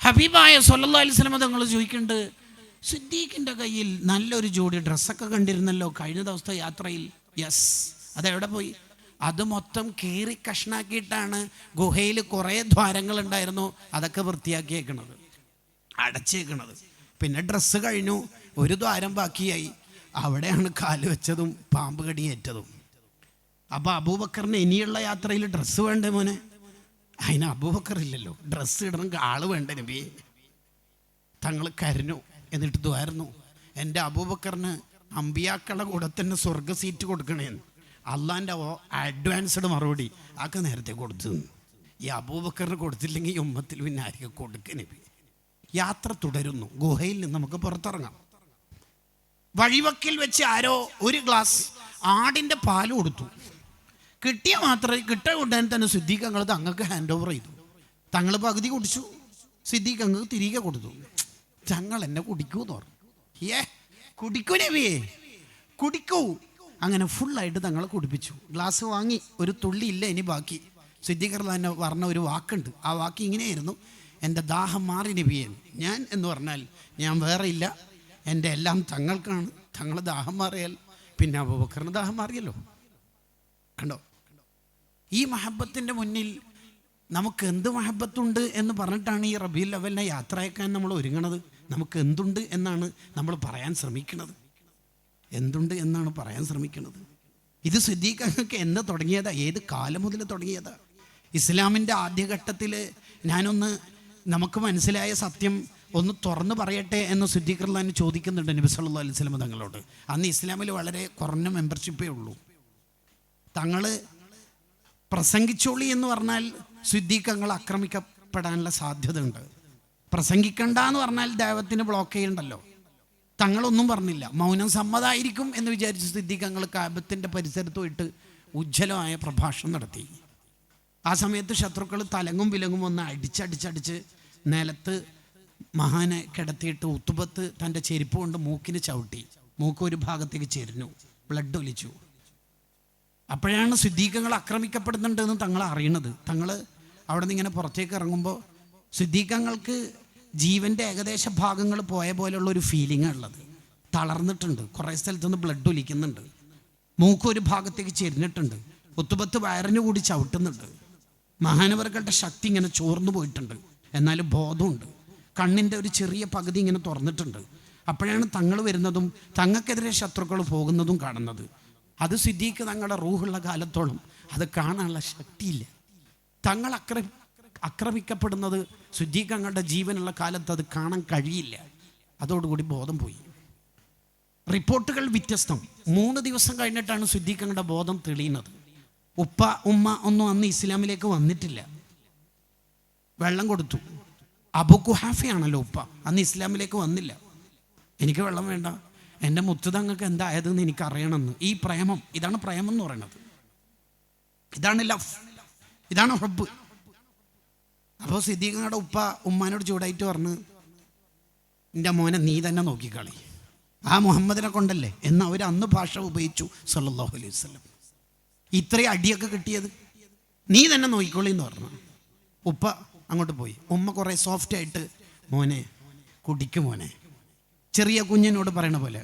ഹബീബായ സല്ലല്ലാഹു അലൈഹി വസല്ലം തങ്ങൾ ചോദിക്കുന്നുണ്ട്, സിദ്ദീഖിന്റെ കയ്യിൽ നല്ലൊരു ജോഡി ഡ്രസ്സൊക്കെ കണ്ടിരുന്നല്ലോ കഴിഞ്ഞ ദിവസത്തെ യാത്രയിൽ. യെസ്, അതെവിടെ പോയി? അത് മൊത്തം കീറി കഷ്ണാക്കിയിട്ടാണ്. ഗുഹയിൽ കുറേ ദ്വാരങ്ങൾ ഉണ്ടായിരുന്നു, അതൊക്കെ വൃത്തിയാക്കിയേക്കണത്, അടച്ചേക്കണത്. പിന്നെ ഡ്രസ്സ് കഴിഞ്ഞു, ഒരു ദ്വാരം ബാക്കിയായി, അവിടെയാണ് കാല് വെച്ചതും പാമ്പ് കടിയേറ്റതും. അപ്പോൾ അബൂബക്കറിന് ഇനിയുള്ള യാത്രയിൽ ഡ്രസ്സ് വേണ്ടേ മോനെ? അതിന് അബൂബക്കർ ഇല്ലല്ലോ, ഡ്രസ്സ് ഇടണമെങ്കിൽ ആള് വേണ്ട നബിയെ. തങ്ങൾ കരഞ്ഞു, എന്നിട്ട് ദ്വാരുന്നു, എൻ്റെ അബൂബക്കറിന് അമ്പിയാക്കളുടെ കൂടെ തന്നെ സ്വർഗ സീറ്റ് കൊടുക്കണേന്ന്. അള്ളാൻ്റെ അഡ്വാൻസ്ഡ് മറുപടി ആക്കെ നേരത്തെ കൊടുത്തു. ഈ അബൂബക്കറിന് കൊടുത്തില്ലെങ്കിൽ ഈ ഉമ്മത്തിൽ പിന്നെ ആയിരിക്കും കൊടുക്കുക നബി. യാത്ര തുടരുന്നു. ഗുഹയിൽ നിന്ന് നമുക്ക് പുറത്തിറങ്ങാം. വഴിവക്കിൽ വെച്ച് ആരോ ഒരു ഗ്ലാസ് ആടിൻ്റെ പാല് കൊടുത്തു. കിട്ടിയ മാത്രമേ കിട്ടിയ കൊണ്ടുതന്നെ തന്നെ സിദ്ദീഖ് അങ്ങൾ തങ്ങൾക്ക് ഹാൻഡ് ഓവർ ചെയ്തു. തങ്ങൾ പകുതി കുടിച്ചു, സിദ്ദീഖ് അങ്ങ് തിരികെ കൊടുത്തു. തങ്ങൾ എന്നെ കുടിക്കൂ എന്ന് പറഞ്ഞു. കുടിക്കൂ നബിയേ, കുടിക്കൂ. അങ്ങനെ ഫുള്ളായിട്ട് തങ്ങളെ കുടിപ്പിച്ചു. ഗ്ലാസ് വാങ്ങി, ഒരു തുള്ളി ഇല്ല ഇനി ബാക്കി. സിദ്ദീഖ് തന്നെ പറഞ്ഞ ഒരു വാക്കുണ്ട്, ആ വാക്ക് ഇങ്ങനെയായിരുന്നു, എൻ്റെ ദാഹം മാറി നബിയേ. ഞാൻ എന്ന് പറഞ്ഞാൽ ഞാൻ വേറെ ഇല്ല, എൻ്റെ എല്ലാം തങ്ങൾക്കാണ്. തങ്ങളെ ദാഹം മാറിയാൽ പിന്നെ അബൂബക്കറിന് ദാഹം മാറിയല്ലോ. കണ്ടോ, ഈ മഹബത്തിൻ്റെ മുന്നിൽ നമുക്ക് എന്ത് മഹബത്തുണ്ട് എന്ന് പറഞ്ഞിട്ടാണ് ഈ റബീഉൽ അവ്വലിനെ യാത്രയാക്കാൻ നമ്മൾ ഒരുങ്ങണത്. നമുക്ക് എന്തുണ്ട് എന്നാണ് നമ്മൾ പറയാൻ ശ്രമിക്കുന്നത്. എന്തുണ്ട് എന്നാണ് പറയാൻ ശ്രമിക്കുന്നത്. ഇത് സിദ്ദീഖ് എന്ന് തുടങ്ങിയതാ? ഏത് കാലം മുതൽ തുടങ്ങിയതാ? ഇസ്ലാമിൻ്റെ ആദ്യഘട്ടത്തിൽ നമുക്ക് മനസ്സിലായ സത്യം ഒന്ന് തുറന്നു പറയട്ടെ എന്ന് സിദ്ദീഖ് റളിയല്ലാഹു അൻഹു ചോദിക്കുന്നുണ്ട് നബി സല്ലല്ലാഹു അലൈഹി വസല്ലം തങ്ങളോട്. അന്ന് ഇസ്ലാമിൽ വളരെ കുറഞ്ഞ മെമ്പർഷിപ്പേ ഉള്ളൂ. തങ്ങൾ പ്രസംഗിച്ചോളി എന്ന് പറഞ്ഞാൽ സിദ്ദീഖ് തങ്ങൾ ആക്രമിക്കപ്പെടാനുള്ള സാധ്യത ഉണ്ട്. പ്രസംഗിക്കണ്ട എന്ന് പറഞ്ഞാൽ ദൈവത്തിന് ബ്ലോക്ക് ചെയ്യണ്ടല്ലോ. തങ്ങളൊന്നും പറഞ്ഞില്ല. മൗനം സമ്മതമായിരിക്കും എന്ന് വിചാരിച്ച് സിദ്ദീഖ് തങ്ങൾ കഅബത്തിന്റെ പരിസരത്ത് പോയിട്ട് ഉജ്ജ്വലമായ പ്രഭാഷണം നടത്തി. ആ സമയത്ത് ശത്രുക്കൾ തലങ്ങും വിലങ്ങും ഒന്ന് അടിച്ചടിച്ചടിച്ച് നിലത്ത് മഹാനെ കിടത്തിയിട്ട് ഉത്തുബത്ത് തൻ്റെ ചെരുപ്പ് കൊണ്ട് മൂക്കിന് ചവിട്ടി. മൂക്ക് ഒരു ഭാഗത്തേക്ക് ചെരിഞ്ഞു, ബ്ലഡ് ഒലിച്ചു. അപ്പോഴാണ് സിദ്ദീഖ് തങ്ങൾ ആക്രമിക്കപ്പെടുന്നുണ്ടെന്ന് തങ്ങൾ അറിയണത്. തങ്ങൾ അവിടെ നിന്ന് ഇങ്ങനെ പുറത്തേക്ക് ഇറങ്ങുമ്പോൾ സിദ്ദീഖ് തങ്ങൾക്ക് ജീവൻ്റെ ഏകദേശ ഭാഗങ്ങൾ പോയ പോലെയുള്ള ഒരു ഫീലിംഗാണ് ഉള്ളത്. തളർന്നിട്ടുണ്ട്, കുറേ സ്ഥലത്തുനിന്ന് ബ്ലഡ് ഒലിക്കുന്നുണ്ട്, മൂക്ക് ഒരു ഭാഗത്തേക്ക് ചെരിഞ്ഞിട്ടുണ്ട്, ഉത്തുബത്ത് വയറിന് കൂടി ചവിട്ടുന്നുണ്ട്. മഹാനവറുകളുടെ ശക്തി ഇങ്ങനെ ചോർന്നു പോയിട്ടുണ്ട്, എന്നാലും ബോധമുണ്ട്. കണ്ണിൻ്റെ ഒരു ചെറിയ പകുതി ഇങ്ങനെ തുറന്നിട്ടുണ്ട്. അപ്പോഴാണ് തങ്ങൾ വരുന്നതും തങ്ങൾക്കെതിരെ ശത്രുക്കൾ പോകുന്നതും കാണുന്നത്. അത് സിദ്ദീഖ് തങ്ങളുടെ റൂഹുള്ള കാലത്തോളം അത് കാണാനുള്ള ശക്തിയില്ല. തങ്ങൾ ആക്രമിക്കപ്പെടുന്നത് സിദ്ദീഖ് തങ്ങളുടെ ജീവനുള്ള കാലത്ത് അത് കാണാൻ കഴിയില്ല. അതോടുകൂടി ബോധം പോയി. റിപ്പോർട്ടുകൾ വ്യത്യസ്തം. 3 ദിവസം കഴിഞ്ഞിട്ടാണ് സിദ്ദീഖ് തങ്ങളുടെ ബോധം തെളിയുന്നത്. ഉപ്പ ഉമ്മ ഒന്നും അന്ന് ഇസ്ലാമിലേക്ക് വന്നിട്ടില്ല. വെള്ളം കൊടുത്തു. അബൂ ഖുഹാഫയാണല്ലോ ഉപ്പ, അന്ന് ഇസ്ലാമിലേക്ക് വന്നില്ല. എനിക്ക് വെള്ളം വേണ്ട, എൻ്റെ മുത്ത് തങ്ങൾക്ക് എന്തായതെന്ന് എനിക്ക് അറിയണമെന്ന്. ഈ പ്രേമം, ഇതാണ് പ്രേമം എന്ന് പറയുന്നത്. ഇതാണ് ലവ്, ഇതാണ് ഹബ്ബ്. അപ്പോൾ സിദ്ദീഖ് തങ്ങളുടെ ഉപ്പ ഉമ്മാനോട് ചൂടായിട്ട് പറഞ്ഞു, എൻ്റെ മോനെ നീ തന്നെ നോക്കിക്കളി, ആ മുഹമ്മദിനെ കൊണ്ടല്ലേ എന്ന് അവർ അന്ന് ഭാഷ ഉപയോഗിച്ചു സല്ലല്ലാഹു അലൈഹി വസല്ലം. ഇത്രയും അടിയൊക്കെ കിട്ടിയത് നീ തന്നെ നോക്കിക്കോളി എന്ന് പറഞ്ഞു. ഉപ്പ അങ്ങോട്ട് പോയി. ഉമ്മ കുറേ സോഫ്റ്റായിട്ട് മോനെ കുടിക്കും മോനെ, ചെറിയ കുഞ്ഞിനോട് പറയണ പോലെ.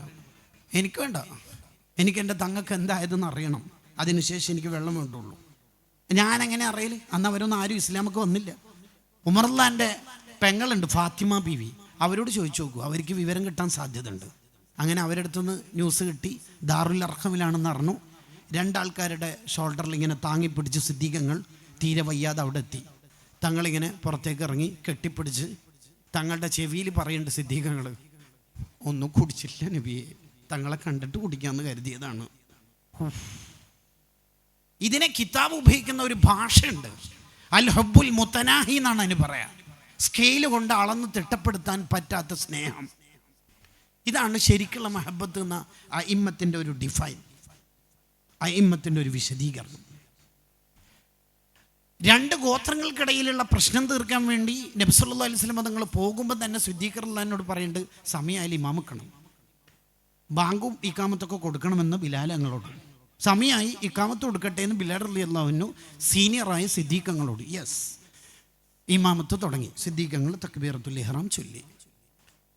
എനിക്ക് വേണ്ട, എനിക്ക് എൻ്റെ തങ്ങൾക്ക് എന്തായതെന്ന് അറിയണം, അതിനുശേഷം എനിക്ക് വെള്ളം വേണ്ടുള്ളൂ. ഞാനെങ്ങനെ അറിയല്? അന്ന് അവരൊന്നും ആരും ഇസ്ലാമൊക്കെ വന്നില്ല. ഉമറുള്ളാൻ്റെ പെങ്ങളുണ്ട് ഫാത്തിമ ബീവി, അവരോട് ചോദിച്ചു നോക്കൂ, അവർക്ക് വിവരം കിട്ടാൻ സാധ്യത ഉണ്ട്. അങ്ങനെ അവരടുത്തുനിന്ന് ന്യൂസ് കിട്ടി, ദാറുൽ അർഖമിലാണെന്ന് അറിഞ്ഞു. 2 ആൾക്കാരുടെ ഷോൾഡറിൽ ഇങ്ങനെ താങ്ങിപ്പിടിച്ച് സിദ്ദീഖ് തങ്ങൾ തീരെ വയ്യാതെ അവിടെ എത്തി. തങ്ങളിങ്ങനെ പുറത്തേക്ക് ഇറങ്ങി കെട്ടിപ്പിടിച്ച് തങ്ങളുടെ ചെവിയിൽ പറയുന്നുണ്ട് സിദ്ദീഖ് തങ്ങൾ, ഒന്നും കുടിച്ചില്ല നബിയെ, തങ്ങളെ കണ്ടിട്ട് കുടിക്കാമെന്ന് കരുതിയതാണ്. ഇതിനെ കിതാബ് ഉപയോഗിക്കുന്ന ഒരു ഭാഷയുണ്ട്, അൽ ഹബ്ബുൽ മുത്തനാഹി എന്നാണ് അതിന് പറയാം. സ്കെയിൽ കൊണ്ട് അളന്ന് തിട്ടപ്പെടുത്താൻ പറ്റാത്ത സ്നേഹം. ഇതാണ് ശരിക്കുള്ള മഹബത്ത് എന്ന അഇമ്മത്തിൻ്റെ ഒരു ഡിഫൈൻ, അഇമ്മത്തിൻ്റെ ഒരു വിശദീകരണം. 2 ഗോത്രങ്ങൾക്കിടയിലുള്ള പ്രശ്നം തീർക്കാൻ വേണ്ടി നബി സല്ലല്ലാഹു അലൈഹി വസല്ലം തങ്ങൾ പോകുമ്പോൾ തന്നെ സിദ്ദീഖ് റളിയല്ലാഹു അൻഹു പറയുന്നുണ്ട്, സമയമായാലും ഇമാമിക്കണം, ബാങ്കും ഇക്കാമത്തൊക്കെ കൊടുക്കണമെന്ന് ബിലാൽ ഞങ്ങളോട്. സമയമായി ഇക്കാമത്ത് കൊടുക്കട്ടെ എന്ന് ബിലാൽ റളിയല്ലാഹു അൻഹു സീനിയറായ സിദ്ദീഖ് തങ്ങളോട്. യെസ്, ഇമാമത്ത് തുടങ്ങി. സിദ്ദീഖ് തങ്ങൾ തക്ബീറത്തുൽ ഇഹ്റാം ചൊല്ലി.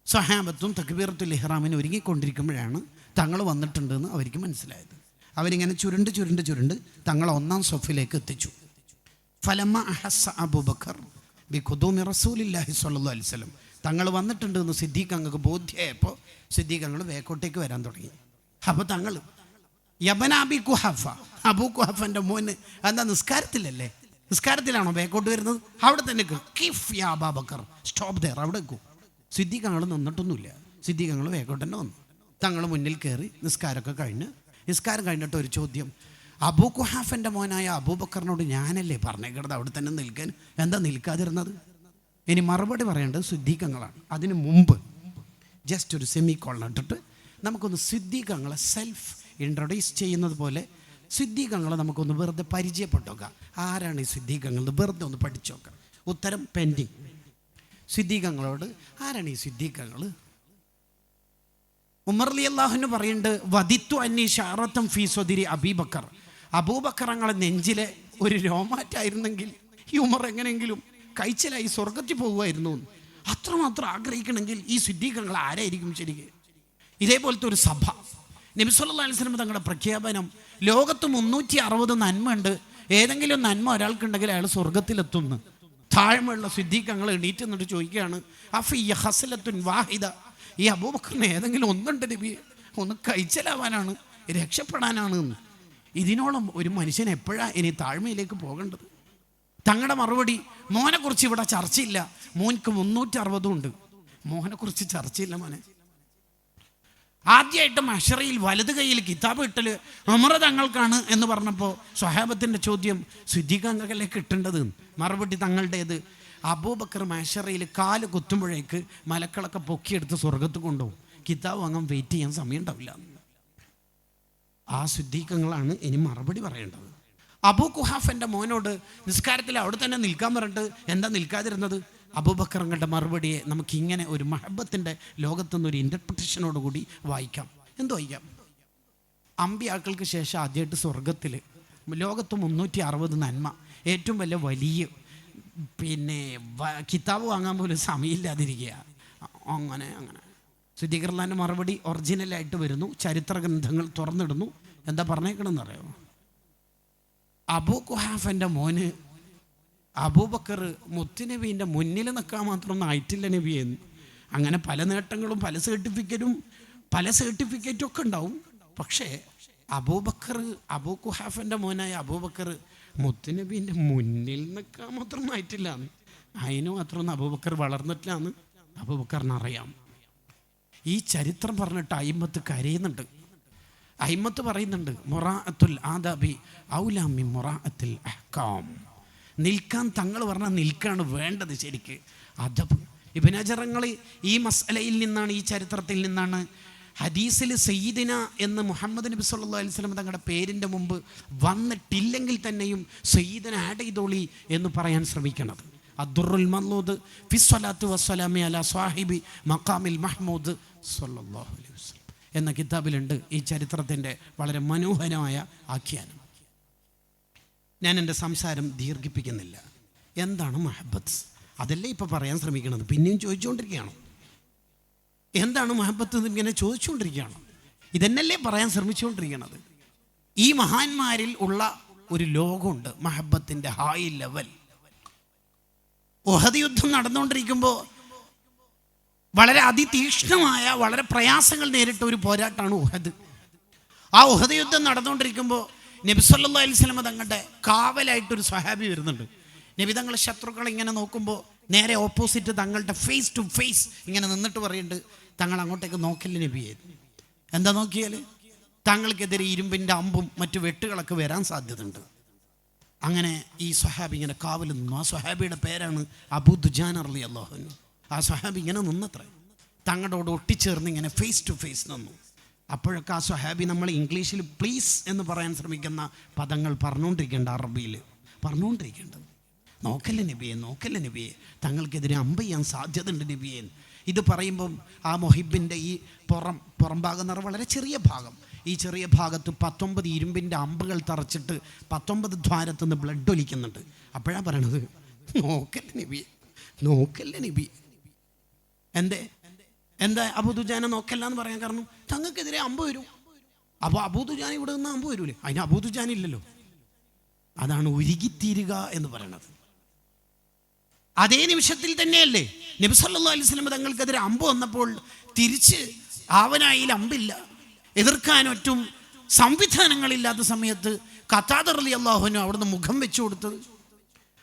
സഹാബത്തും തക്ബീറത്തുൽ ഇഹ്റാമിന് ഒരുങ്ങിക്കൊണ്ടിരിക്കുമ്പോഴാണ് തങ്ങൾ വന്നിട്ടുണ്ടെന്ന് അവർക്ക് മനസ്സിലായത്. അവരിങ്ങനെ ചുരുണ്ട് തങ്ങൾ 1-ാം സഫിലേക്ക് എത്തിച്ചു. ഫലമ്മ അഹസ്സ അബൂബക്കർ ബി ഖുദൂമി റസൂലില്ലാഹി സ്വല്ലല്ലാഹു അലൈഹി വസല്ലം, തങ്ങൾ വന്നിട്ടുണ്ട് എന്ന് സിദ്ദീഖ് തങ്ങൾക്ക് ബോധ്യമായപ്പോൾ സിദ്ദീഖ് തങ്ങൾ വേക്കോട്ടേക്ക് വരാൻ തുടങ്ങി. അപ്പോൾ തങ്ങൾ യബന അബി ഖുഹാഫ, അബൂ ഖുഹാഫൻ്റെ മോന് എന്താ നിസ്കാരത്തിലല്ലേ, നിസ്കാരത്തിലാണോ വേക്കോട്ട് വരുന്നത്? അവിടെ തന്നെ കിഫ് യാ അബൂബക്കർ, സ്റ്റോപ്പ് ദെയർ, അവിടെ വെക്കൂ. സിദ്ദീഖ് തങ്ങൾ നിന്നിട്ടൊന്നുമില്ല. സിദ്ദീഖ് തങ്ങൾ വേക്കോട്ട് തന്നെ വന്നു. തങ്ങൾ മുന്നിൽ കയറി നിസ്കാരമൊക്കെ കഴിഞ്ഞ്, നിസ്കാരം കഴിഞ്ഞിട്ട് ഒരു ചോദ്യം, അബൂ ഖുഹാഫൻ്റെ മോനായ അബൂബക്കറിനോട് ഞാനല്ലേ പറഞ്ഞേക്കണത് അവിടെ തന്നെ നിൽക്കാൻ, എന്താ നിൽക്കാതിരുന്നത്? ഇനി മറുപടി പറയേണ്ടത് സിദ്ദീഖ് തങ്ങളാണ്. അതിന് മുമ്പ് ജസ്റ്റ് ഒരു സെമി കോളൻ ഇട്ടിട്ട് നമുക്കൊന്ന് സിദ്ദീഖ് തങ്ങളെ സെൽഫ് ഇൻട്രൊഡ്യൂസ് ചെയ്യുന്നത് പോലെ സിദ്ദീഖ് തങ്ങളെ നമുക്കൊന്ന് വെറുതെ പരിചയപ്പെട്ടു നോക്കാം. ആരാണ് ഈ സിദ്ദീഖ് തങ്ങൾ? വെറുതെ ഒന്ന് പഠിച്ചു നോക്കാം. ഉത്തരം പെൻഡിങ്. സിദ്ദീഖ് തങ്ങളോട് ആരാണ് ഈ സിദ്ദീഖ് തങ്ങൾ? ഉമർ റളിയല്ലാഹു അൻഹു പറയുന്നുണ്ട്, വദിത്തു അന്നി ശഅറത്തും ഫീ സ്വദിരി അബീബക്കർ, അബൂബക്കർ തങ്ങളെ നെഞ്ചിലെ ഒരു രോമാറ്റായിരുന്നെങ്കിൽ ഈ ഉമർ എങ്ങനെയെങ്കിലും കഴിച്ചിലായി സ്വർഗത്തിൽ പോകുമായിരുന്നു. അത്രമാത്രം ആഗ്രഹിക്കണമെങ്കിൽ ഈ സിദ്ദീഖ് തങ്ങൾ ആരായിരിക്കും ശരിക്കും? ഇതേപോലത്തെ ഒരു സഭ, നബി സല്ലല്ലാഹു അലൈഹി വസല്ലം തങ്ങളുടെ പ്രഖ്യാപനം, ലോകത്ത് 360 നന്മയുണ്ട്, ഏതെങ്കിലും നന്മ ഒരാൾക്കുണ്ടെങ്കിൽ അയാൾ സ്വർഗത്തിലെത്തുന്നു. താഴ്മയുള്ള സിദ്ദീഖ് തങ്ങൾ എണീറ്റ് എന്നിട്ട് ചോദിക്കുകയാണ്, അഫിയ ഹസലത്തുൻ വാഹിദ, ഈ അബൂബക്കറിന് ഏതെങ്കിലും ഒന്നുണ്ട് നബി, ഒന്ന് കഴിച്ചലാവാനാണ്, രക്ഷപ്പെടാനാണ്. ഇതിനോളം ഒരു മനുഷ്യൻ എപ്പോഴാണ് ഇനി താഴ്മയിലേക്ക് പോകേണ്ടത്? തങ്ങളുടെ മറുപടി, മോനെക്കുറിച്ച് ഇവിടെ ചർച്ചയില്ല, മോൻക്ക് 360 ഉണ്ട്. മോഹനെക്കുറിച്ച് ചർച്ചയില്ല മോനെ. ആദ്യമായിട്ട് മഹ്ശറയിൽ വലത് കൈയിൽ കിതാബ് കിട്ടൽ ഉമർ തങ്ങൾക്കാണ് എന്ന് പറഞ്ഞപ്പോൾ സ്വഹാബത്തിൻ്റെ ചോദ്യം, സിദ്ദീഖിനല്ലേ കിട്ടേണ്ടത്? മറുപടി തങ്ങളുടേത്. അബൂബക്കർ മഹ്ശറയിൽ കാല് കുത്തുമ്പോഴേക്ക് മലക്കളൊക്കെ പൊക്കിയെടുത്ത് സ്വർഗത്ത് കൊണ്ടുപോകും, കിതാബ് വാങ്ങാൻ വെയിറ്റ് ചെയ്യാൻ സമയം ഉണ്ടാവില്ല. ആ സിദ്ദീഖുകളാണ് ഇനി മറുപടി പറയേണ്ടത്. അബൂ ഖുഹാഫൻ്റെ മോനോട് നിസ്കാരത്തിൽ അവിടെ തന്നെ നിൽക്കാൻ പറഞ്ഞിട്ട് എന്താ നിൽക്കാതിരുന്നത്? അബൂബക്കറിൻ്റെ മറുപടിയെ നമുക്കിങ്ങനെ ഒരു മഹബത്തിൻ്റെ ലോകത്തുനിന്നൊരു ഇൻ്റർപ്രിറ്റേഷനോട് കൂടി വായിക്കാം. എന്ത് വായിക്കാം? അമ്പിയാക്കൾക്ക് ശേഷം ആദ്യമായിട്ട് സ്വർഗത്തിൽ ലോകത്ത് 360 നന്മ, ഏറ്റവും വലിയ കിതാബ് വാങ്ങാൻ പോലും സമയമില്ലാതിരിക്കുക. അങ്ങനെ സിദ്ദീഖുള്ളാൻ്റെ മറുപടി ഒറിജിനലായിട്ട് വരുന്നു. ചരിത്ര ഗ്രന്ഥങ്ങൾ തുറന്നിടുന്നു. എന്താ പറഞ്ഞേക്കണമെന്ന് അറിയാമോ? അബൂ ഖുഹാഫൻ്റെ മോന് അബൂബക്കർ മുത്തുനബീൻ്റെ മുന്നിൽ നിൽക്കാൻ മാത്രമൊന്നും ആയിട്ടില്ല നബിയെന്ന്. അങ്ങനെ പല നേട്ടങ്ങളും പല സർട്ടിഫിക്കറ്റും ഒക്കെ ഉണ്ടാവും. പക്ഷേ അബൂ ഖുഹാഫൻ്റെ മോനായ അബൂബക്കർ മുത്തുനബീൻ്റെ മുന്നിൽ നിൽക്കാൻ മാത്രമൊന്നും ആയിട്ടില്ല. അതിന് മാത്രമൊന്നും അബൂബക്കർ വളർന്നിട്ടില്ലാന്ന് അബൂബക്കറിനറിയാം. ഈ ചരിത്രം പറഞ്ഞിട്ട് അയിമ്മത്ത് കരയുന്നുണ്ട്. അയിമ്മത്ത് പറയുന്നുണ്ട്, മുറാഅത്തുൽ ആദാബി ഔലാ മിൻ മുറാഅത്തിൽ അഹ്കാം. നിൽക്കാൻ തങ്ങൾ പറഞ്ഞാൽ നിൽക്കാണ് വേണ്ടത്. ശരിക്ക് അദബ്. ഇബ്നു ഹജർ ഈ മസ്അലയിൽ നിന്നാണ്, ഈ ചരിത്രത്തിൽ നിന്നാണ് ഹദീസിൽ സയ്യിദിന എന്ന് മുഹമ്മദ് നബി സല്ലല്ലാഹു അലൈഹി വസല്ലം തങ്ങളുടെ പേരിൻ്റെ മുമ്പ് വന്നിട്ടില്ലെങ്കിൽ തന്നെയും സയ്യിദിന ആഡ് ചെയ്തോളി എന്ന് പറയാൻ ശ്രമിക്കുന്നത്. അദ്ദുറുൽ മൻലൂദ് ഫി സ്വലാത്തു വസ്സലാമി അലാ സ്വാഹിബി മഖാമിൽ മഹ്മൂദ് സല്ലല്ലാഹു അലൈഹി വസല്ലം എന്ന കിതാബിലുണ്ട് ഈ ചരിത്രത്തിൻ്റെ വളരെ മനോഹരമായ ആഖ്യാനം. ഞാൻ എൻ്റെ സംസാരം ദീർഘിപ്പിക്കുന്നില്ല. എന്താണ് മഹബത്ത്? അതല്ലേ ഇപ്പോൾ പറയാൻ ശ്രമിക്കുന്നത്. പിന്നെയും ചോദിച്ചുകൊണ്ടിരിക്കുകയാണ്, എന്താണ് മഹബത്ത് എന്ന് ഇങ്ങനെ ചോദിച്ചുകൊണ്ടിരിക്കുകയാണ്. ഇതെന്നല്ലേ പറയാൻ ശ്രമിച്ചുകൊണ്ടിരിക്കുന്നത്. ഈ മഹാന്മാരിൽ ഉള്ള ഒരു ലോകമുണ്ട്, മഹബത്തിൻ്റെ ഹൈ ലെവൽ. ഉഹദ് യുദ്ധം നടന്നുകൊണ്ടിരിക്കുമ്പോൾ വളരെ അതിതീക്ഷ്ണമായ, വളരെ പ്രയാസങ്ങൾ നേരിട്ട ഒരു പോരാട്ടമാണ് ഉഹദ്. ആ ഉഹദ് യുദ്ധം നടന്നുകൊണ്ടിരിക്കുമ്പോൾ നബി സല്ലല്ലാഹു അലൈഹി വസല്ലം തങ്ങളുടെ കാവലായിട്ടൊരു സ്വഹാബി വരുന്നുണ്ട്. നബി തങ്ങൾ ശത്രുക്കളെ ഇങ്ങനെ നോക്കുമ്പോൾ നേരെ ഓപ്പോസിറ്റ് തങ്ങളുടെ ഫേസ് ടു ഫേസ് ഇങ്ങനെ നിന്നിട്ട് പറയുന്നുണ്ട്, തങ്ങൾ അങ്ങോട്ടേക്ക് നോക്കില്ല നബിയെ. എന്താ നോക്കിയാൽ തങ്ങൾക്കെതിരെ ഇരുമ്പിൻ്റെ അമ്പും മറ്റു വെട്ടുകളൊക്കെ വരാൻ സാധ്യതയുണ്ട്. അങ്ങനെ ഈ സ്വഹാബി ഇങ്ങനെ കാവൽ നിന്നു. ആ സ്വഹാബിയുടെ പേരാണ് അബൂ ദുജാന റളിയല്ലാഹു അൻഹു. ആ സ്വഹാബി ഇങ്ങനെ നിന്നത്രേ, തങ്ങളോട് ഒട്ടിച്ചേർന്ന് ഇങ്ങനെ ഫേസ് ടു ഫേസ് നിന്നു. അപ്പോഴൊക്കെ ആ സ്വഹാബി നമ്മൾ ഇംഗ്ലീഷിൽ പ്ലീസ് എന്ന് പറയാൻ ശ്രമിക്കുന്ന പദങ്ങൾ പറഞ്ഞുകൊണ്ടിരിക്കേണ്ട, അറബിയിൽ പറഞ്ഞുകൊണ്ടിരിക്കേണ്ടത്. നോക്കല്ലേ നബിയെ, തങ്ങൾക്കെതിരെ അമ്പ് ചെയ്യാൻ സാധ്യതയുണ്ട് നബിയെ. ഇത് പറയുമ്പം ആ മൊഹിബിൻ്റെ ഈ പുറം ഭാഗം എന്ന് പറഞ്ഞാൽ വളരെ ചെറിയ ഭാഗം. ഈ ചെറിയ ഭാഗത്ത് 19 ഇരുമ്പിൻ്റെ അമ്പുകൾ തറച്ചിട്ട് 19 ദ്വാരത്തു നിന്ന് ബ്ലഡ് ഒലിക്കുന്നുണ്ട്. അപ്പോഴാണ് പറയണത്, നോക്കല്ലേ നബിയെ. എന്താ അബൂ ദുജാന നോക്കല്ല എന്ന് പറയാൻ കാരണം, തങ്ങൾക്കെതിരെ അമ്പ് വരും. അപ്പോൾ അബൂ ദുജാന ഇവിടെ നിന്ന് അമ്പ് വരൂലേ? അതിന് അബൂ ദുജാന ഇല്ലല്ലോ. അതാണ് ഉരുകിത്തീരുക എന്ന് പറയണത്. അതേ നിമിഷത്തിൽ തന്നെയല്ലേ നബി സല്ലല്ലാഹു അലൈഹി വസല്ലം തങ്ങൾക്കെതിരെ അമ്പ് വന്നപ്പോൾ തിരിച്ച് ആവനായിൽ അമ്പില്ല, എതിർക്കാനൊറ്റും സംവിധാനങ്ങളില്ലാത്ത സമയത്ത് ഖതാദ റളിയല്ലാഹു അൻഹു അവിടുന്ന് മുഖം വെച്ചു കൊടുത്തത്.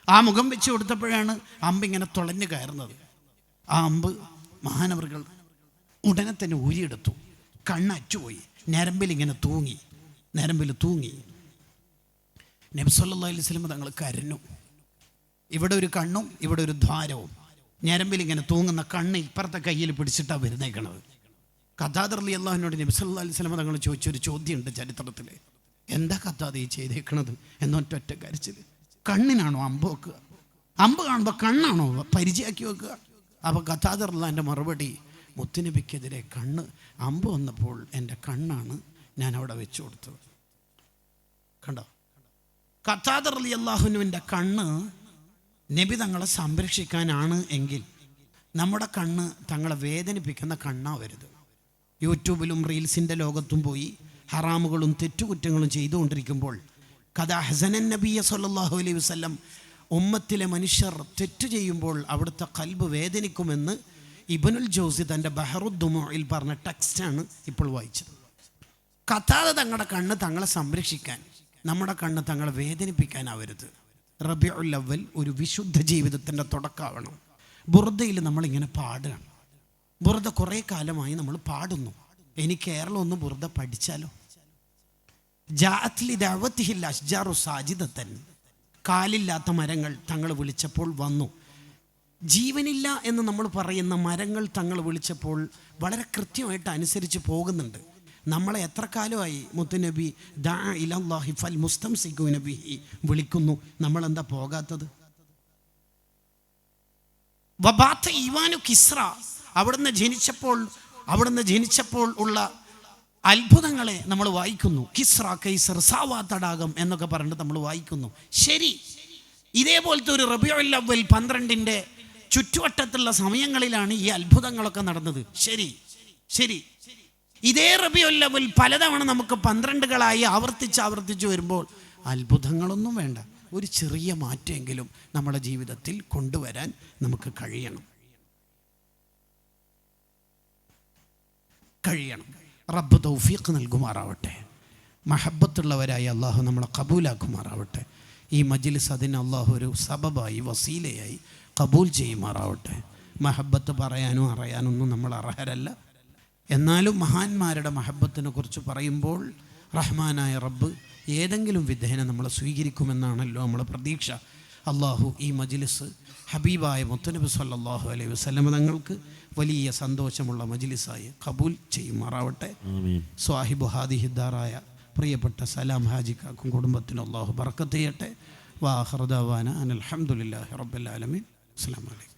ആ മുഖം വെച്ച് കൊടുത്തപ്പോഴാണ് അമ്പിങ്ങനെ തുളഞ്ഞു കയറുന്നത്. ആ അമ്പ് മഹാനവറുകൾ ഉടനെ തന്നെ ഊരിയെടുത്തു. കണ്ണറ്റുപോയി, ഞരമ്പിൽ തൂങ്ങി. നബി സല്ലല്ലാഹു അലൈഹി വസല്ലം തങ്ങൾ കരഞ്ഞു. ഇവിടെ ഒരു കണ്ണും ഇവിടെ ഒരു ദ്വാരവും, ഞരമ്പിൽ തൂങ്ങുന്ന കണ്ണ് ഇപ്പുറത്തെ കയ്യിൽ പിടിച്ചിട്ടാണ് വരുന്നേക്കണത്. ഖതാദ റളിയല്ലാഹു അൻഹുവിനോട് നബി സല്ലല്ലാഹു അലൈഹി വസല്ലം തങ്ങൾ ചോദിച്ചൊരു ചോദ്യമുണ്ട് ചരിത്രത്തിൽ. എന്താ ഖതാദ ഈ ചെയ്തേക്കണത് എന്നൊറ്റ കരച്ചിൽ. കണ്ണിനാണോ അമ്പ് വെക്കുക? അമ്പ് കാണുമ്പോൾ കണ്ണാണോ പരിചയമാക്കി വെക്കുക? അപ്പോൾ ഖതാദ റളിയല്ലാഹുവിൻ്റെ മറുപടി, മുത്തുനബിക്കെതിരെ അമ്പ് വന്നപ്പോൾ എൻ്റെ കണ്ണാണ് ഞാൻ അവിടെ വെച്ചു കൊടുത്തത്. കണ്ടോ? ഖതാദ റളിയല്ലാഹു അൻഹുവിൻ്റെ കണ്ണ് നബി തങ്ങളെ സംരക്ഷിക്കാനാണ് എങ്കിൽ നമ്മുടെ കണ്ണ് തങ്ങളെ വേദനിപ്പിക്കുന്ന കണ്ണാവരുത്. യൂട്യൂബിലും റീൽസിൻ്റെ ലോകത്തും പോയി ഹറാമുകളും തെറ്റുകുറ്റങ്ങളും ചെയ്തുകൊണ്ടിരിക്കുമ്പോൾ കഥാ ഹസനൻ നബിയ സല്ലല്ലാഹു അലൈഹി വസല്ലം ഉമ്മത്തിലെ മനുഷ്യർ തെറ്റു ചെയ്യുമ്പോൾ അവിടുത്തെ ഖൽബ് വേദനിക്കുമെന്ന് ഇബ്നുൽ ജൗസി തൻ്റെ ബഹറുദ്ദുമൂഇൽ പറഞ്ഞ ടെക്സ്റ്റാണ് ഇപ്പോൾ വായിച്ചത്. ഖതാദ തങ്ങളുടെ കണ്ണ് തങ്ങളെ സംരക്ഷിക്കാൻ നമ്മുടെ കണ്ണ് തങ്ങളെ വേദനിപ്പിക്കാനാവരുത്. റബീഉൽ അവ്വൽ ഒരു വിശുദ്ധ ജീവിതത്തിൻ്റെ തുടക്കമാവണം. ബുർദയിൽ നമ്മളിങ്ങനെ പാടുകയാണ്. ബുർദ കുറേ കാലമായി നമ്മൾ പാടുന്നു. ഇനി കേരളം ഒന്ന് ബുർദ പഠിച്ചാലോ? ജാഅത്ലി ദഅവതിഹിൽ അഷ്ജാറു സാജിദത്തൻ, കാലില്ലാത്ത മരങ്ങൾ തങ്ങൾ വിളിച്ചപ്പോൾ വന്നു. ജീവനില്ല എന്ന് നമ്മൾ പറയുന്ന മരങ്ങൾ തങ്ങൾ വിളിച്ചപ്പോൾ വളരെ കൃത്യമായിട്ട് അനുസരിച്ച് പോകുന്നുണ്ട്. നമ്മളെ എത്ര കാലമായി മുത്തുനബി ദാ ഇലല്ലാഹി ഫൽ മുസ്തംസികൂന ബിഹി വിളിക്കുന്നു, നമ്മളെന്താ പോകാത്തത്? വബാത്ത ഈവാനു കിസ്ര, അവിടുന്ന് ജനിച്ചപ്പോൾ ഉള്ള അത്ഭുതങ്ങളെ നമ്മൾ വായിക്കുന്നു. കിസ്ര, കൈസർ, സാവാ തടാകം എന്നൊക്കെ പറഞ്ഞിട്ട് നമ്മൾ വായിക്കുന്നു. ശരി, ഇതേപോലത്തെ ഒരു റബീഉൽ അവ്വൽ 12-ന്റെ ചുറ്റുവട്ടത്തുള്ള സമയങ്ങളിലാണ് ഈ അത്ഭുതങ്ങളൊക്കെ നടന്നത്. ശരി, ഇതേ റബീഉൽ അവ്വൽ പലതവണ നമുക്ക് 12കളായി ആവർത്തിച്ച് വരുമ്പോൾ അത്ഭുതങ്ങളൊന്നും വേണ്ട, ഒരു ചെറിയ മാറ്റമെങ്കിലും നമ്മുടെ ജീവിതത്തിൽ കൊണ്ടുവരാൻ നമുക്ക് കഴിയണം. റബ്ബ് തൗഫീഖ് നൽകുമാറാവട്ടെ. മഹബത്തുള്ളവരായി അള്ളാഹു നമ്മളെ കബൂലാക്കുമാറാവട്ടെ. ഈ മജ്ലിസ് അതിന് അള്ളാഹു ഒരു സബബായി, വസീലയായി കബൂൽ ചെയ്യുമാറാവട്ടെ. മഹബത്ത് പറയാനും അറിയാനൊന്നും നമ്മൾ അർഹരല്ല. എന്നാലും മഹാന്മാരുടെ മഹബത്തിനെ കുറിച്ച് പറയുമ്പോൾ റഹ്മാനായ റബ്ബ് ഏതെങ്കിലും വിധേന നമ്മളെ സ്വീകരിക്കുമെന്നാണല്ലോ നമ്മളെ പ്രതീക്ഷ. അള്ളാഹു ഈ മജ്ലിസ് ഹബീബായ മുത്തുനബി സല്ലല്ലാഹു അലൈഹി വസല്ലം തങ്ങൾക്ക് വലിയ സന്തോഷമുള്ള മജ്ലിസായി കബൂൽ ചെയ്യുമാറാവട്ടെ. സ്വാഹിബു ഹാദിഹി ദാറായ പ്രിയപ്പെട്ട സലാം ഹാജിക്കാക്കും കുടുംബത്തിനും അള്ളാഹു ബർക്കത്ത് ചെയ്യട്ടെ. വാ ആഖിറു ദഅവാന അനിൽ ഹംദുലില്ലാഹി റബ്ബിൽ ആലമീൻ. അസ്സലാമു അലൈക്കും.